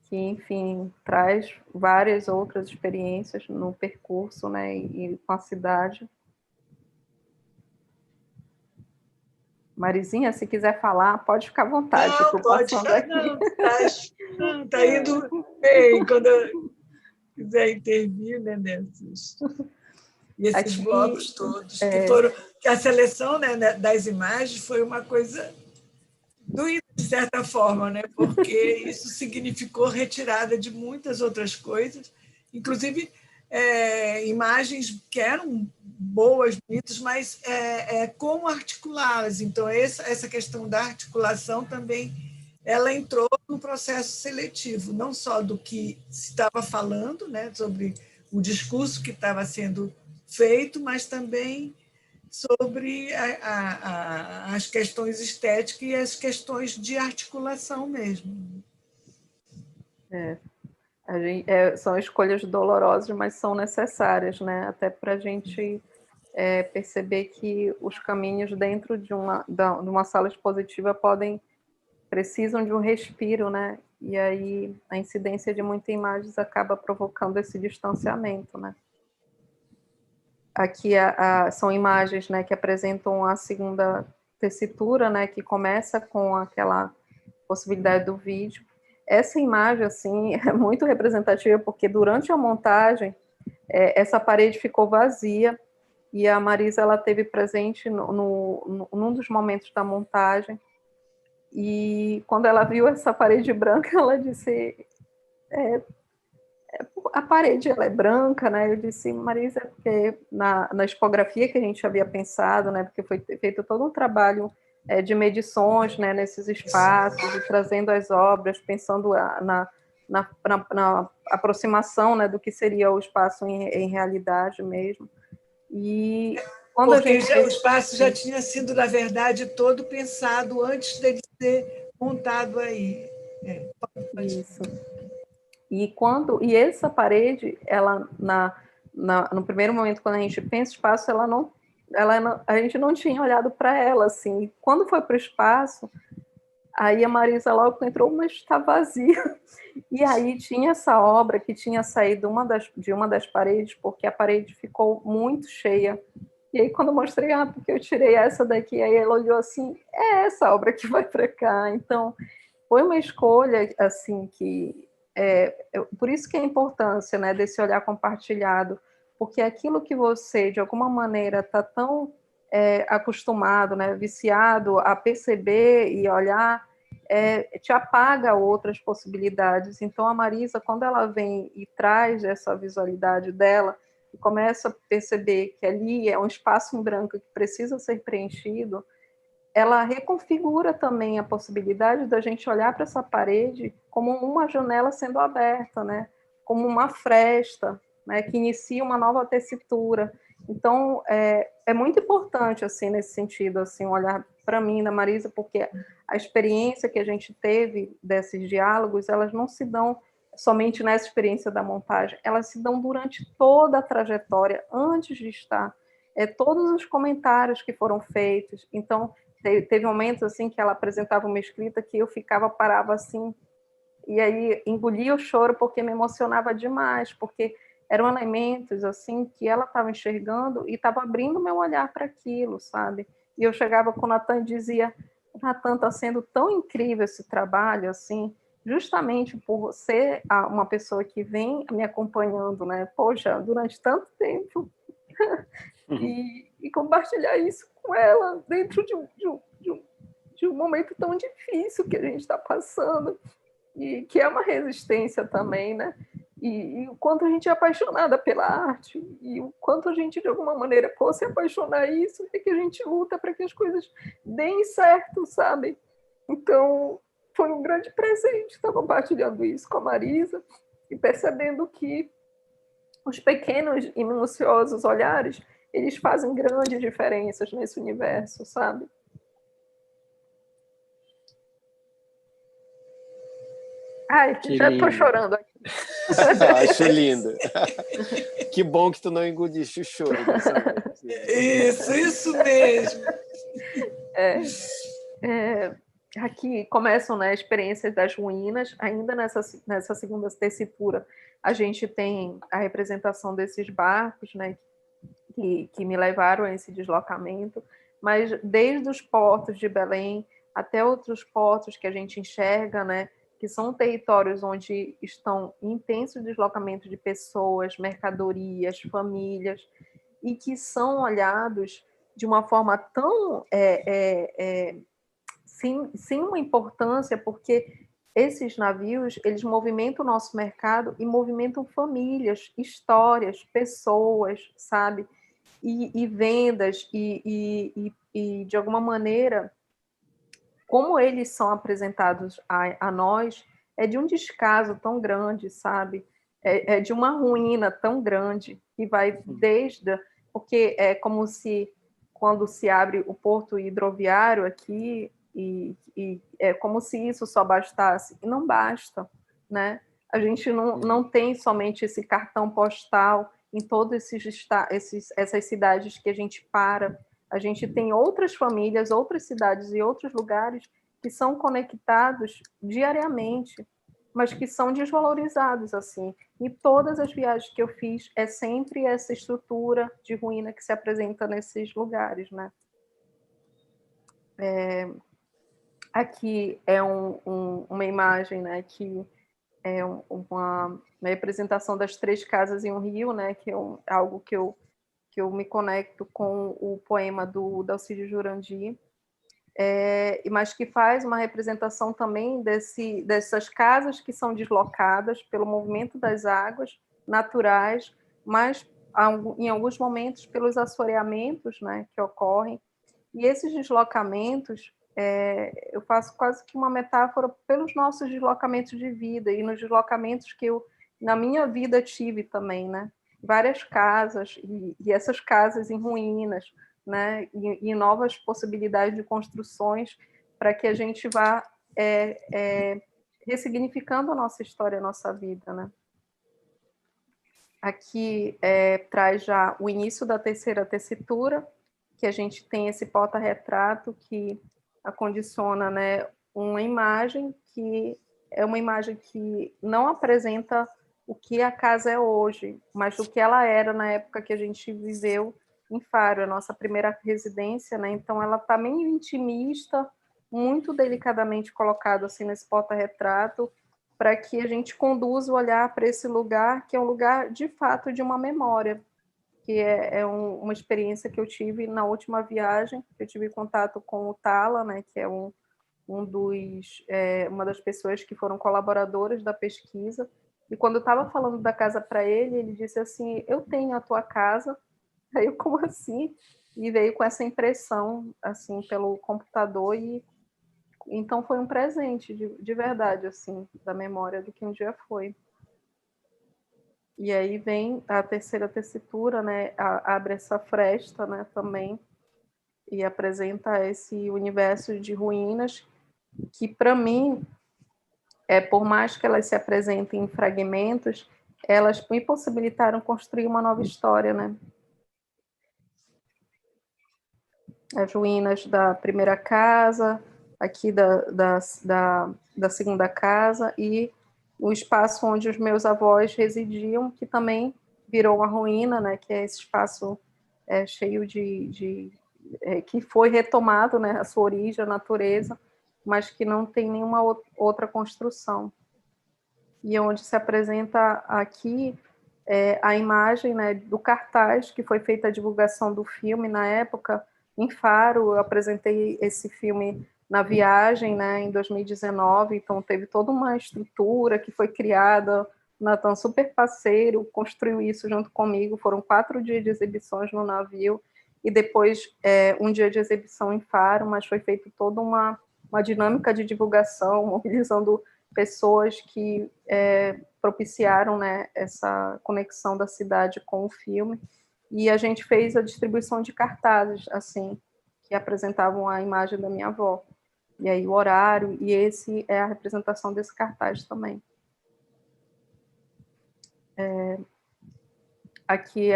que, enfim, traz várias outras experiências no percurso, né, e com a cidade. Marizinha, se quiser falar, pode ficar à vontade. Não, pode falar. Não, está indo bem. Quando eu quiser intervir, né, nesses blocos todos, que a seleção, né, das imagens foi uma coisa doída, de certa forma, né? Porque isso significou retirada de muitas outras coisas, inclusive imagens que eram boas, bonitas, mas como articulá-las. Então, essa questão da articulação também ela entrou no processo seletivo, não só do que se estava falando, né, sobre o discurso que estava sendo feito, mas também sobre as questões estéticas e as questões de articulação mesmo. São escolhas dolorosas, mas são necessárias, né? Até para a gente perceber que os caminhos dentro de uma sala expositiva precisam de um respiro, né? E aí a incidência de muitas imagens acaba provocando esse distanciamento, né? Aqui são imagens, né, que apresentam a segunda tessitura, né, que começa com aquela possibilidade do vídeo. Essa imagem, assim, é muito representativa, porque durante a montagem, essa parede ficou vazia, e a Marisa, ela teve presente num dos momentos da montagem, e quando ela viu essa parede branca, ela disse... a parede ela é branca, né? Eu disse, Marisa, porque na expografia que a gente havia pensado, né? Porque foi feito todo um trabalho de medições, né? Nesses espaços, e trazendo as obras, pensando na aproximação, né? Do que seria o espaço em realidade mesmo. E quando porque o espaço já tinha sido, na verdade, todo pensado antes dele ser montado aí. Isso. E essa parede, ela no primeiro momento, quando a gente pensa espaço, ela não a gente não tinha olhado para ela, assim. Quando foi para o espaço, aí a Marisa logo entrou, mas está vazia. E aí tinha essa obra que tinha saído de uma das paredes, porque a parede ficou muito cheia. E aí quando eu mostrei, porque eu tirei essa daqui, aí ela olhou assim, é essa obra que vai para cá. Então, foi uma escolha, assim, por isso que é a importância, né, desse olhar compartilhado, porque aquilo que você, de alguma maneira, está tão acostumado, né, viciado a perceber e olhar, te apaga outras possibilidades. Então, a Marisa, quando ela vem e traz essa visualidade dela, e começa a perceber que ali é um espaço em branco que precisa ser preenchido, ela reconfigura também a possibilidade da gente olhar para essa parede como uma janela sendo aberta, né? Como uma fresta, né? Que inicia uma nova tessitura. Então, é muito importante, assim, nesse sentido, assim, olhar para mim, da Marisa, porque a experiência que a gente teve desses diálogos, elas não se dão somente nessa experiência da montagem, elas se dão durante toda a trajetória, antes de estar. Todos os comentários que foram feitos. Então, teve momentos assim que ela apresentava uma escrita que eu parava assim, e aí engolia o choro porque me emocionava demais, porque eram elementos assim que ela estava enxergando e estava abrindo meu olhar para aquilo, sabe? E eu chegava com o Natan e dizia, Natan, está sendo tão incrível esse trabalho, assim, justamente por ser uma pessoa que vem me acompanhando, né? Poxa, durante tanto tempo, e compartilhar isso com ela dentro de um momento tão difícil que a gente está passando, e que é uma resistência também, né? E o quanto a gente é apaixonada pela arte, e o quanto a gente, de alguma maneira, por se apaixonar isso, é que a gente luta para que as coisas deem certo, sabe? Então, foi um grande presente estar compartilhando isso com a Marisa e percebendo que os pequenos e minuciosos olhares, eles fazem grandes diferenças nesse universo, sabe? Ai, que já estou lindo. chorando aqui. Acho lindo. Que bom que tu não engoliste o choro dessa vez. Isso mesmo. Aqui começam, né, experiências das ruínas. Ainda nessa segunda tessitura, a gente tem a representação desses barcos, né, que me levaram a esse deslocamento, mas desde os portos de Belém até outros portos que a gente enxerga, né, que são territórios onde estão em intenso deslocamento de pessoas, mercadorias, famílias, e que são olhados de uma forma tão sem uma importância, porque esses navios, eles movimentam o nosso mercado e movimentam famílias, histórias, pessoas, sabe? E vendas, e de alguma maneira, como eles são apresentados a nós, é de um descaso tão grande, sabe? É de uma ruína tão grande, que vai desde... Porque é como se, quando se abre o porto hidroviário aqui, e é como se isso só bastasse, e não basta, né? A gente não tem somente esse cartão postal em todas essas cidades que a gente para. A gente tem outras famílias, outras cidades e outros lugares que são conectados diariamente, mas que são desvalorizados, assim. E todas as viagens que eu fiz é sempre essa estrutura de ruína que se apresenta nesses lugares, né? Aqui é uma imagem, né, que é uma representação das 3 casas em um rio, né, que é algo que eu me conecto com o poema do Dalcídio Jurandir, mas que faz uma representação também dessas casas que são deslocadas pelo movimento das águas naturais, mas em alguns momentos pelos assoreamentos, né, que ocorrem. E esses deslocamentos, eu faço quase que uma metáfora pelos nossos deslocamentos de vida e nos deslocamentos que eu, na minha vida, tive também, né? Várias casas, e essas casas em ruínas, né? E novas possibilidades de construções para que a gente vá ressignificando a nossa história, a nossa vida, né? Aqui traz já o início da terceira tessitura, que a gente tem esse porta-retrato que acondiciona, né, uma imagem que é uma imagem que não apresenta o que a casa é hoje, mas o que ela era na época que a gente viveu em Faro, a nossa primeira residência, né? Então ela está meio intimista, muito delicadamente colocado assim nesse porta-retrato, para que a gente conduza o olhar para esse lugar, que é um lugar de fato de uma memória, que é uma experiência que eu tive na última viagem. Eu tive contato com o Tala, né, que é uma das pessoas que foram colaboradores da pesquisa, e quando eu estava falando da casa para ele, ele disse assim, eu tenho a tua casa. Aí eu, como assim? E veio com essa impressão, assim, pelo computador, e então foi um presente de verdade, assim, da memória do que um dia foi. E aí vem a terceira tessitura, né, abre essa fresta, né, também, e apresenta esse universo de ruínas que, para mim, por mais que elas se apresentem em fragmentos, elas me possibilitaram construir uma nova história, né? As ruínas da primeira casa, aqui da segunda casa, e o espaço onde os meus avós residiam, que também virou uma ruína, né? Que é esse espaço cheio que foi retomado, né? A sua origem, a natureza, mas que não tem nenhuma outra construção. E onde se apresenta aqui a imagem, né, do cartaz que foi feita a divulgação do filme na época, em Faro. Eu apresentei esse filme na viagem, né, em 2019, então teve toda uma estrutura que foi criada. O Natan, super parceiro, construiu isso junto comigo. Foram 4 dias de exibições no navio, e depois um dia de exibição em Faro, mas foi feita toda uma dinâmica de divulgação, mobilizando pessoas que propiciaram, né, essa conexão da cidade com o filme. E a gente fez a distribuição de cartazes, assim, que apresentavam a imagem da minha avó. E aí o horário, e esse é a representação desse cartaz também. Aqui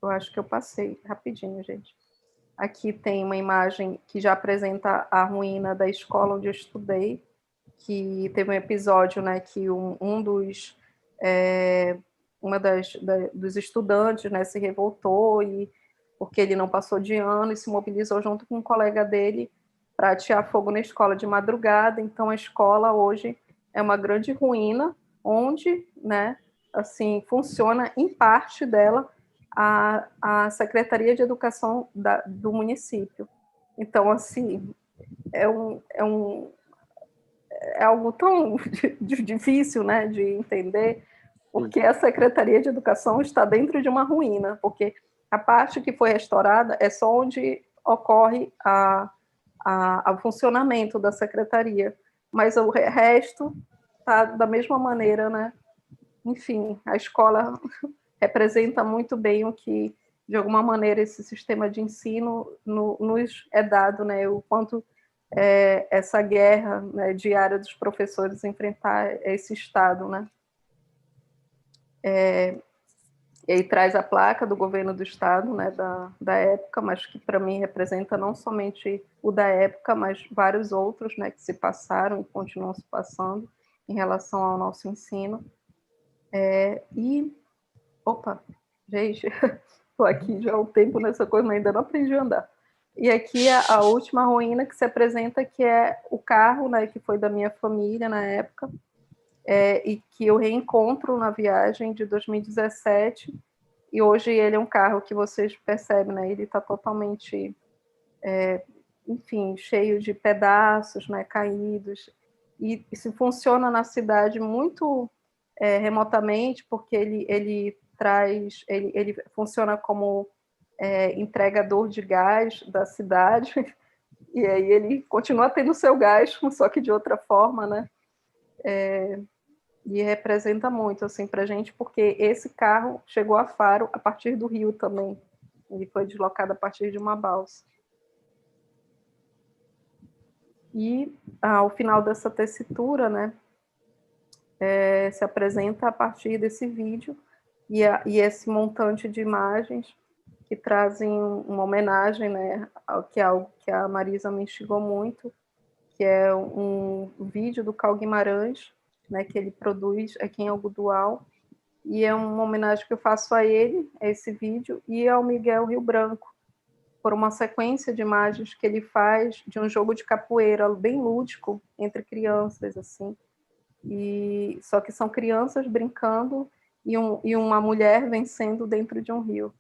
eu acho que eu passei rapidinho, gente. Aqui tem uma imagem que já apresenta a ruína da escola onde eu estudei, que teve um episódio, né, que dos estudantes, né, se revoltou, e porque ele não passou de ano, e se mobilizou junto com um colega dele para atear fogo na escola de madrugada. Então a escola hoje é uma grande ruína, onde, né, assim, funciona em parte dela a Secretaria de Educação do município. Então, assim, é algo tão difícil, né, de entender, porque a Secretaria de Educação está dentro de uma ruína, porque a parte que foi restaurada é só onde ocorre o funcionamento da Secretaria, mas o resto está da mesma maneira, né? Enfim, a escola representa muito bem o que, de alguma maneira, esse sistema de ensino nos é dado, né? O quanto essa guerra, né, diária dos professores enfrentar esse Estado, né? E aí traz a placa do governo do Estado, né, da época, mas que para mim representa não somente o da época, mas vários outros, né, que se passaram e continuam se passando em relação ao nosso ensino. Opa, gente, estou aqui já há um tempo nessa coisa, mas ainda não aprendi a andar. E aqui a última ruína que se apresenta, que é o carro, né, que foi da minha família na época, e que eu reencontro na viagem de 2017, e hoje ele é um carro que vocês percebem, né, ele está totalmente, enfim, cheio de pedaços, né, caídos, e se funciona na cidade muito remotamente, porque ele funciona como entregador de gás da cidade, e aí ele continua tendo seu gás, só que de outra forma, né? E representa muito, assim, para a gente, porque esse carro chegou a Faro a partir do Rio também. Ele foi deslocado a partir de uma balsa. E ao final dessa tessitura, né, se apresenta a partir desse vídeo, e esse montante de imagens que trazem uma homenagem, né, que é algo que a Marisa me instigou muito, que é um vídeo do Cal Guimarães, né, que ele produz aqui em Algodoal, e é uma homenagem que eu faço a ele, a esse vídeo, e ao Miguel Rio Branco, por uma sequência de imagens que ele faz de um jogo de capoeira bem lúdico entre crianças, assim, e só que são crianças brincando e uma mulher vencendo dentro de um rio.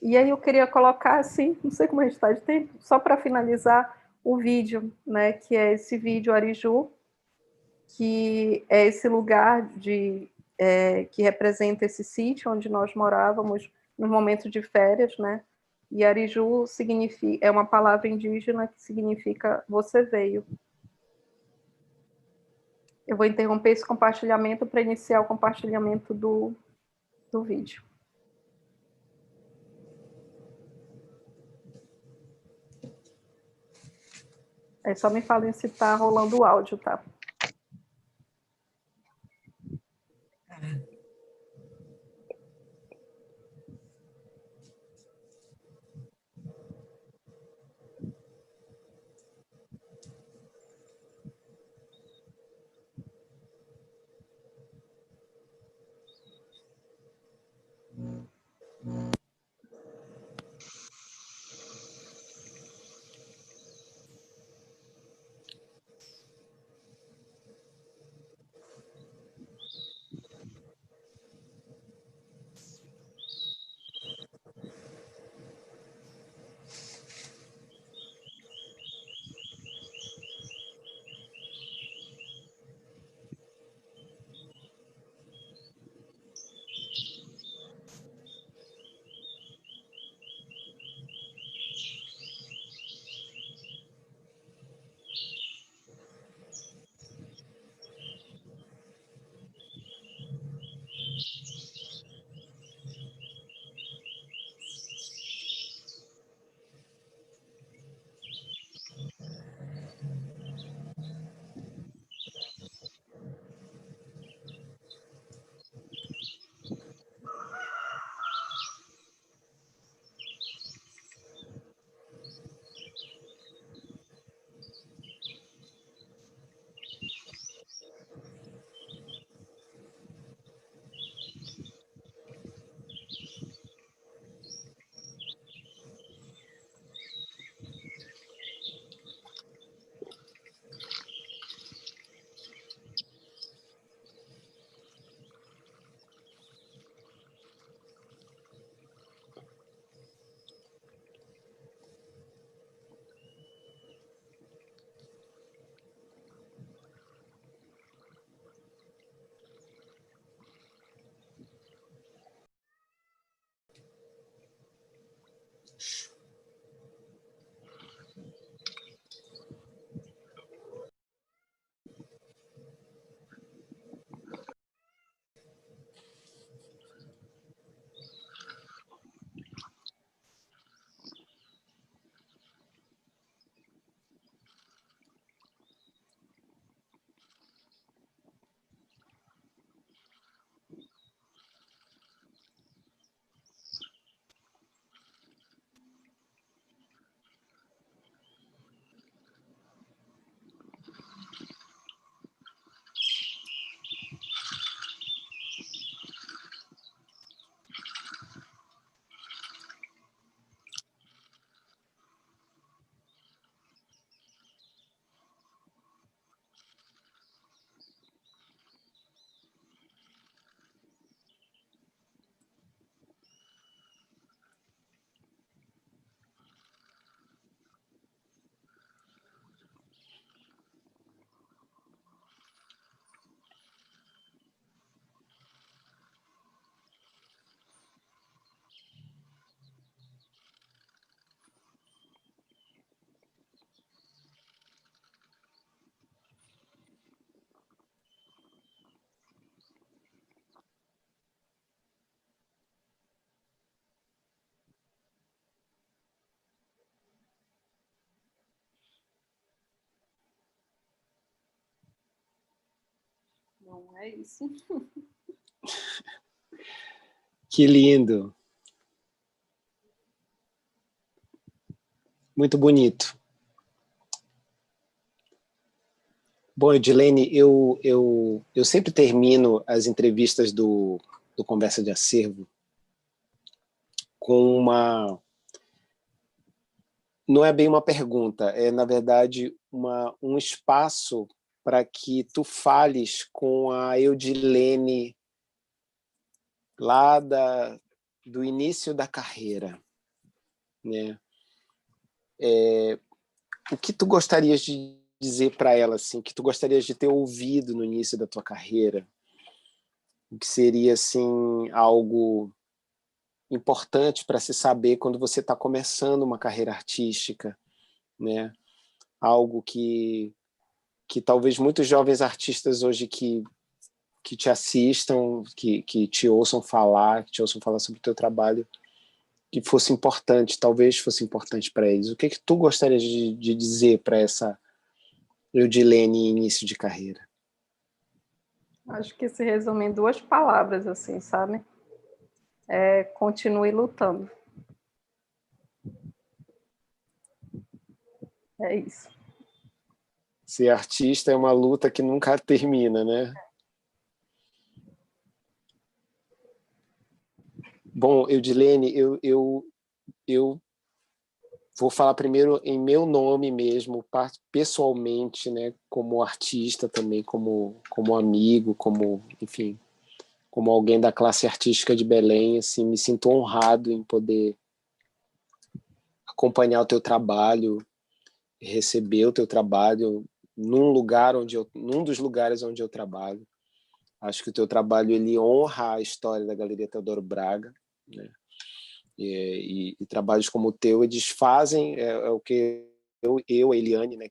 E aí eu queria colocar assim, não sei como a gente está de tempo, só para finalizar o vídeo, né, que é esse vídeo Ariju, que é esse lugar que representa esse sítio onde nós morávamos no momento de férias, né? E Ariju é uma palavra indígena que significa você veio. Eu vou interromper esse compartilhamento para iniciar o compartilhamento do vídeo. É só me falem se está rolando o áudio, tá? Não é isso. Que lindo. Muito bonito. Bom, Edilene, eu sempre termino as entrevistas do Conversa de Acervo com uma... Não é bem uma pergunta, é, na verdade, um espaço para que tu fales com a Eudilene lá do início da carreira, né? O que tu gostarias de dizer para ela, assim, o que tu gostarias de ter ouvido no início da tua carreira? O que seria, assim, algo importante para se saber quando você está começando uma carreira artística, né? Algo que talvez muitos jovens artistas hoje que te assistam, que te ouçam falar, sobre o teu trabalho, que fosse importante, talvez fosse importante para eles. O que tu gostaria de dizer para essa Eudilene início de carreira? Acho que se resume em 2 palavras, assim, sabe? Continue lutando. É isso. Ser artista é uma luta que nunca termina, né? Bom, Eudilene, eu vou falar primeiro em meu nome mesmo, pessoalmente, né? Como artista também, como amigo, enfim, como alguém da classe artística de Belém, assim, me sinto honrado em poder acompanhar o teu trabalho, receber o teu trabalho num dos lugares onde eu trabalho. Acho que o teu trabalho ele honra a história da Galeria Teodoro Braga, né? E trabalhos como o teu eles fazem o que a Eliane, né,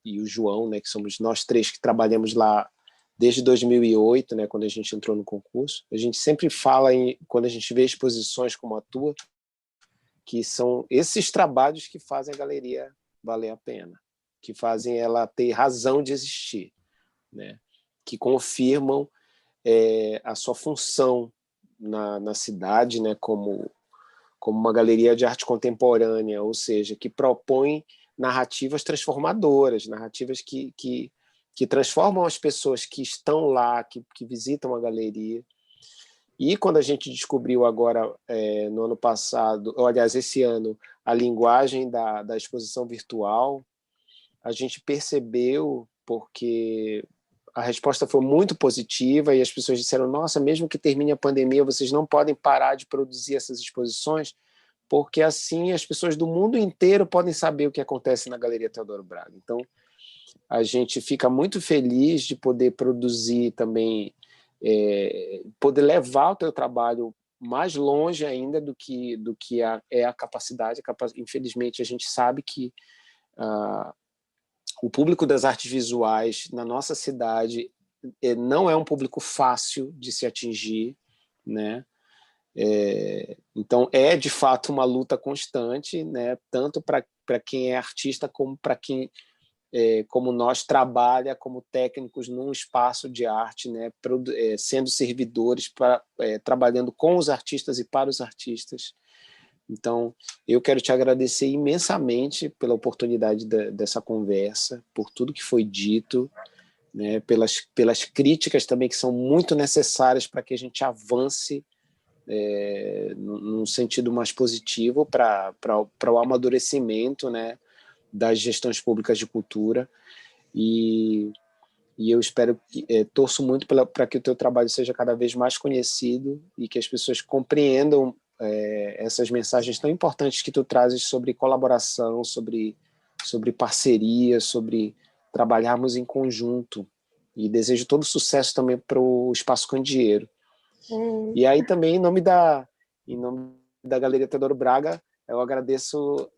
e o João, né, que somos nós 3 que trabalhamos lá desde 2008, né, quando a gente entrou no concurso. A gente sempre fala quando a gente vê exposições como a tua, que são esses trabalhos que fazem a galeria valer a pena, que fazem ela ter razão de existir, né? Que confirmam a sua função na cidade, né? Como uma galeria de arte contemporânea, ou seja, que propõe narrativas transformadoras, narrativas que transformam as pessoas que estão lá, que visitam a galeria. E quando a gente descobriu agora, no ano passado, ou, aliás, esse ano, a linguagem da exposição virtual, a gente percebeu, porque a resposta foi muito positiva e as pessoas disseram, nossa, mesmo que termine a pandemia, vocês não podem parar de produzir essas exposições, porque assim as pessoas do mundo inteiro podem saber o que acontece na Galeria Teodoro Braga. Então, a gente fica muito feliz de poder produzir também, poder levar o teu trabalho mais longe ainda do que é a capacidade. Infelizmente, a gente sabe que o público das artes visuais na nossa cidade não é um público fácil de se atingir, né? Então, é de fato uma luta constante, né? Tanto para quem é artista como para quem, como nós, trabalha como técnicos num espaço de arte, né? Sendo servidores, trabalhando com os artistas e para os artistas. Então, eu quero te agradecer imensamente pela oportunidade dessa conversa, por tudo que foi dito, né? Pelas críticas também que são muito necessárias para que a gente avance num sentido mais positivo para o amadurecimento, né, das gestões públicas de cultura. E eu espero torço muito para que o teu trabalho seja cada vez mais conhecido e que as pessoas compreendam essas mensagens tão importantes que tu trazes sobre colaboração, sobre parceria, sobre trabalharmos em conjunto. E desejo todo sucesso também para o Espaço Candeeiro. E aí também, em nome da Galeria Teodoro Braga, eu agradeço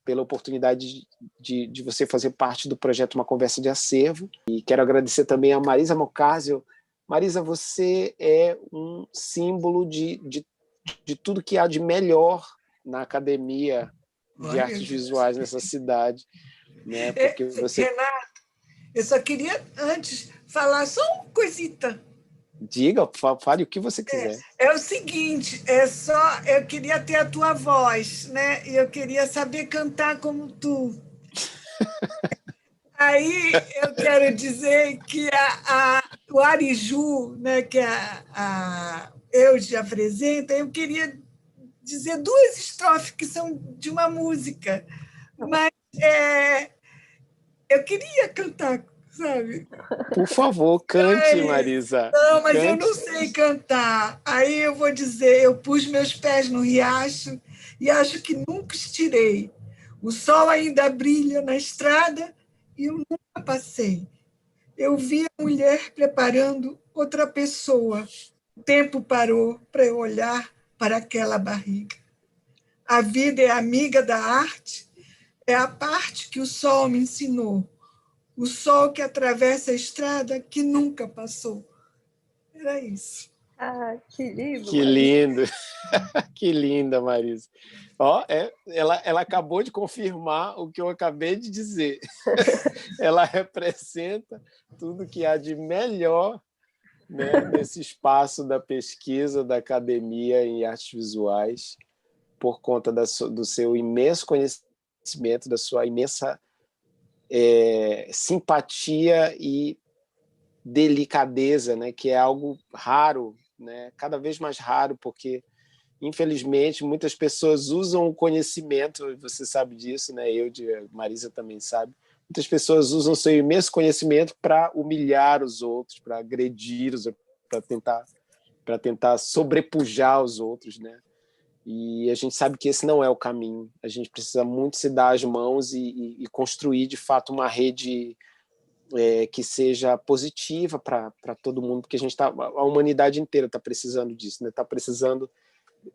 pela oportunidade de você fazer parte do projeto Uma Conversa de Acervo. E quero agradecer também a Marisa Mocasio. Marisa, você é um símbolo de tudo que há de melhor na academia de artes visuais nessa cidade, né? Porque você... Renato, eu só queria antes falar só uma coisita. Diga, fale o que você quiser. É o seguinte, eu queria ter a tua voz, né? E eu queria saber cantar como tu. Aí eu quero dizer que o Ariju, né, que eu te apresento, eu queria dizer duas estrofes que são de uma música, mas eu queria cantar, sabe? Por favor, cante, Marisa. Não, mas cante. eu não sei cantar. Aí eu vou dizer, eu pus meus pés no riacho e acho que nunca estirei. O sol ainda brilha na estrada e eu nunca passei. Eu vi a mulher preparando outra pessoa. O tempo parou para eu olhar para aquela barriga. A vida é amiga da arte, é a parte que o sol me ensinou. O sol que atravessa a estrada que nunca passou. Era isso. Ah, que lindo. Que lindo. Que linda, Marisa. Ó, ela acabou de confirmar o que eu acabei de dizer. Ela representa tudo que há de melhor, né, nesse espaço da pesquisa, da academia em artes visuais, por conta do seu imenso conhecimento, da sua imensa simpatia e delicadeza, né, que é algo raro, né, cada vez mais raro, porque infelizmente muitas pessoas usam o conhecimento, você sabe disso, né, Marisa também sabe, muitas pessoas usam o seu imenso conhecimento para humilhar os outros, para agredir os outros, para tentar sobrepujar os outros, né? E a gente sabe que esse não é o caminho. A gente precisa muito se dar as mãos e construir, de fato, uma rede que seja positiva para todo mundo, porque a humanidade inteira está precisando disso, né? Está precisando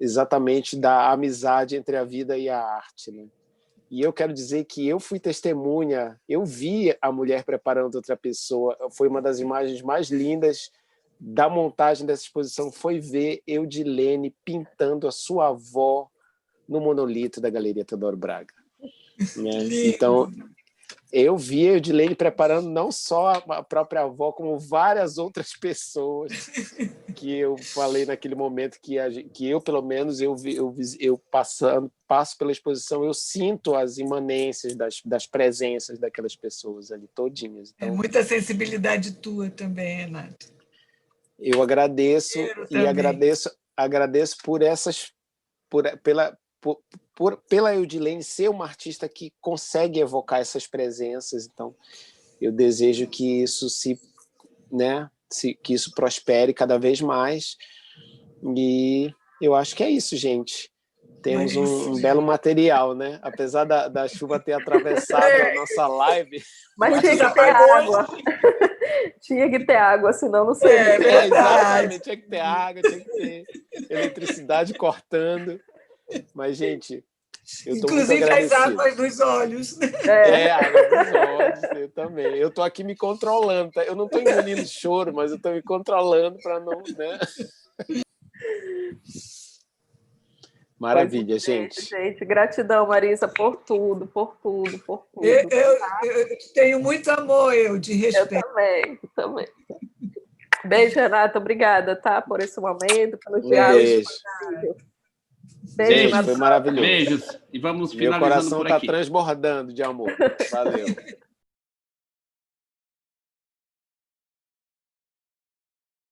exatamente da amizade entre a vida e a arte, né? E eu quero dizer que eu fui testemunha, eu vi a mulher preparando outra pessoa, foi uma das imagens mais lindas da montagem dessa exposição, foi ver Eudilene pintando a sua avó no monolito da Galeria Teodoro Braga. Né? Então, eu vi a Eudilene preparando não só a própria avó, como várias outras pessoas que eu falei naquele momento que eu, pelo menos, eu passo pela exposição, eu sinto as imanências das presenças daquelas pessoas ali, todinhas. Então, muita sensibilidade tua também, Renato. Eu agradeço agradeço pela Eudilene ser uma artista que consegue evocar essas presenças. Então, eu desejo que isso que isso prospere cada vez mais. E eu acho que é isso, gente. Temos um belo material, né? Apesar da chuva ter atravessado a nossa live. Mas tinha que ter água. Tinha que ter água, senão não seria. Exatamente, tinha que ter água, tinha que ter eletricidade cortando. Mas, gente, eu estou muito agradecido. Inclusive as águas dos olhos. Água dos olhos, eu também. Eu estou aqui me controlando, tá? Eu não estou engolindo choro, mas eu estou me controlando para não... Né? Maravilha, gente. Gratidão, Marisa, por tudo. Eu tenho muito amor, de respeito. Eu também. Beijo, Renata. Obrigada, tá? Por esse momento, pelo diálogo. Beijo, foi maravilhoso. Beijos. E vamos finalizando por aqui. Meu coração está transbordando de amor. Valeu.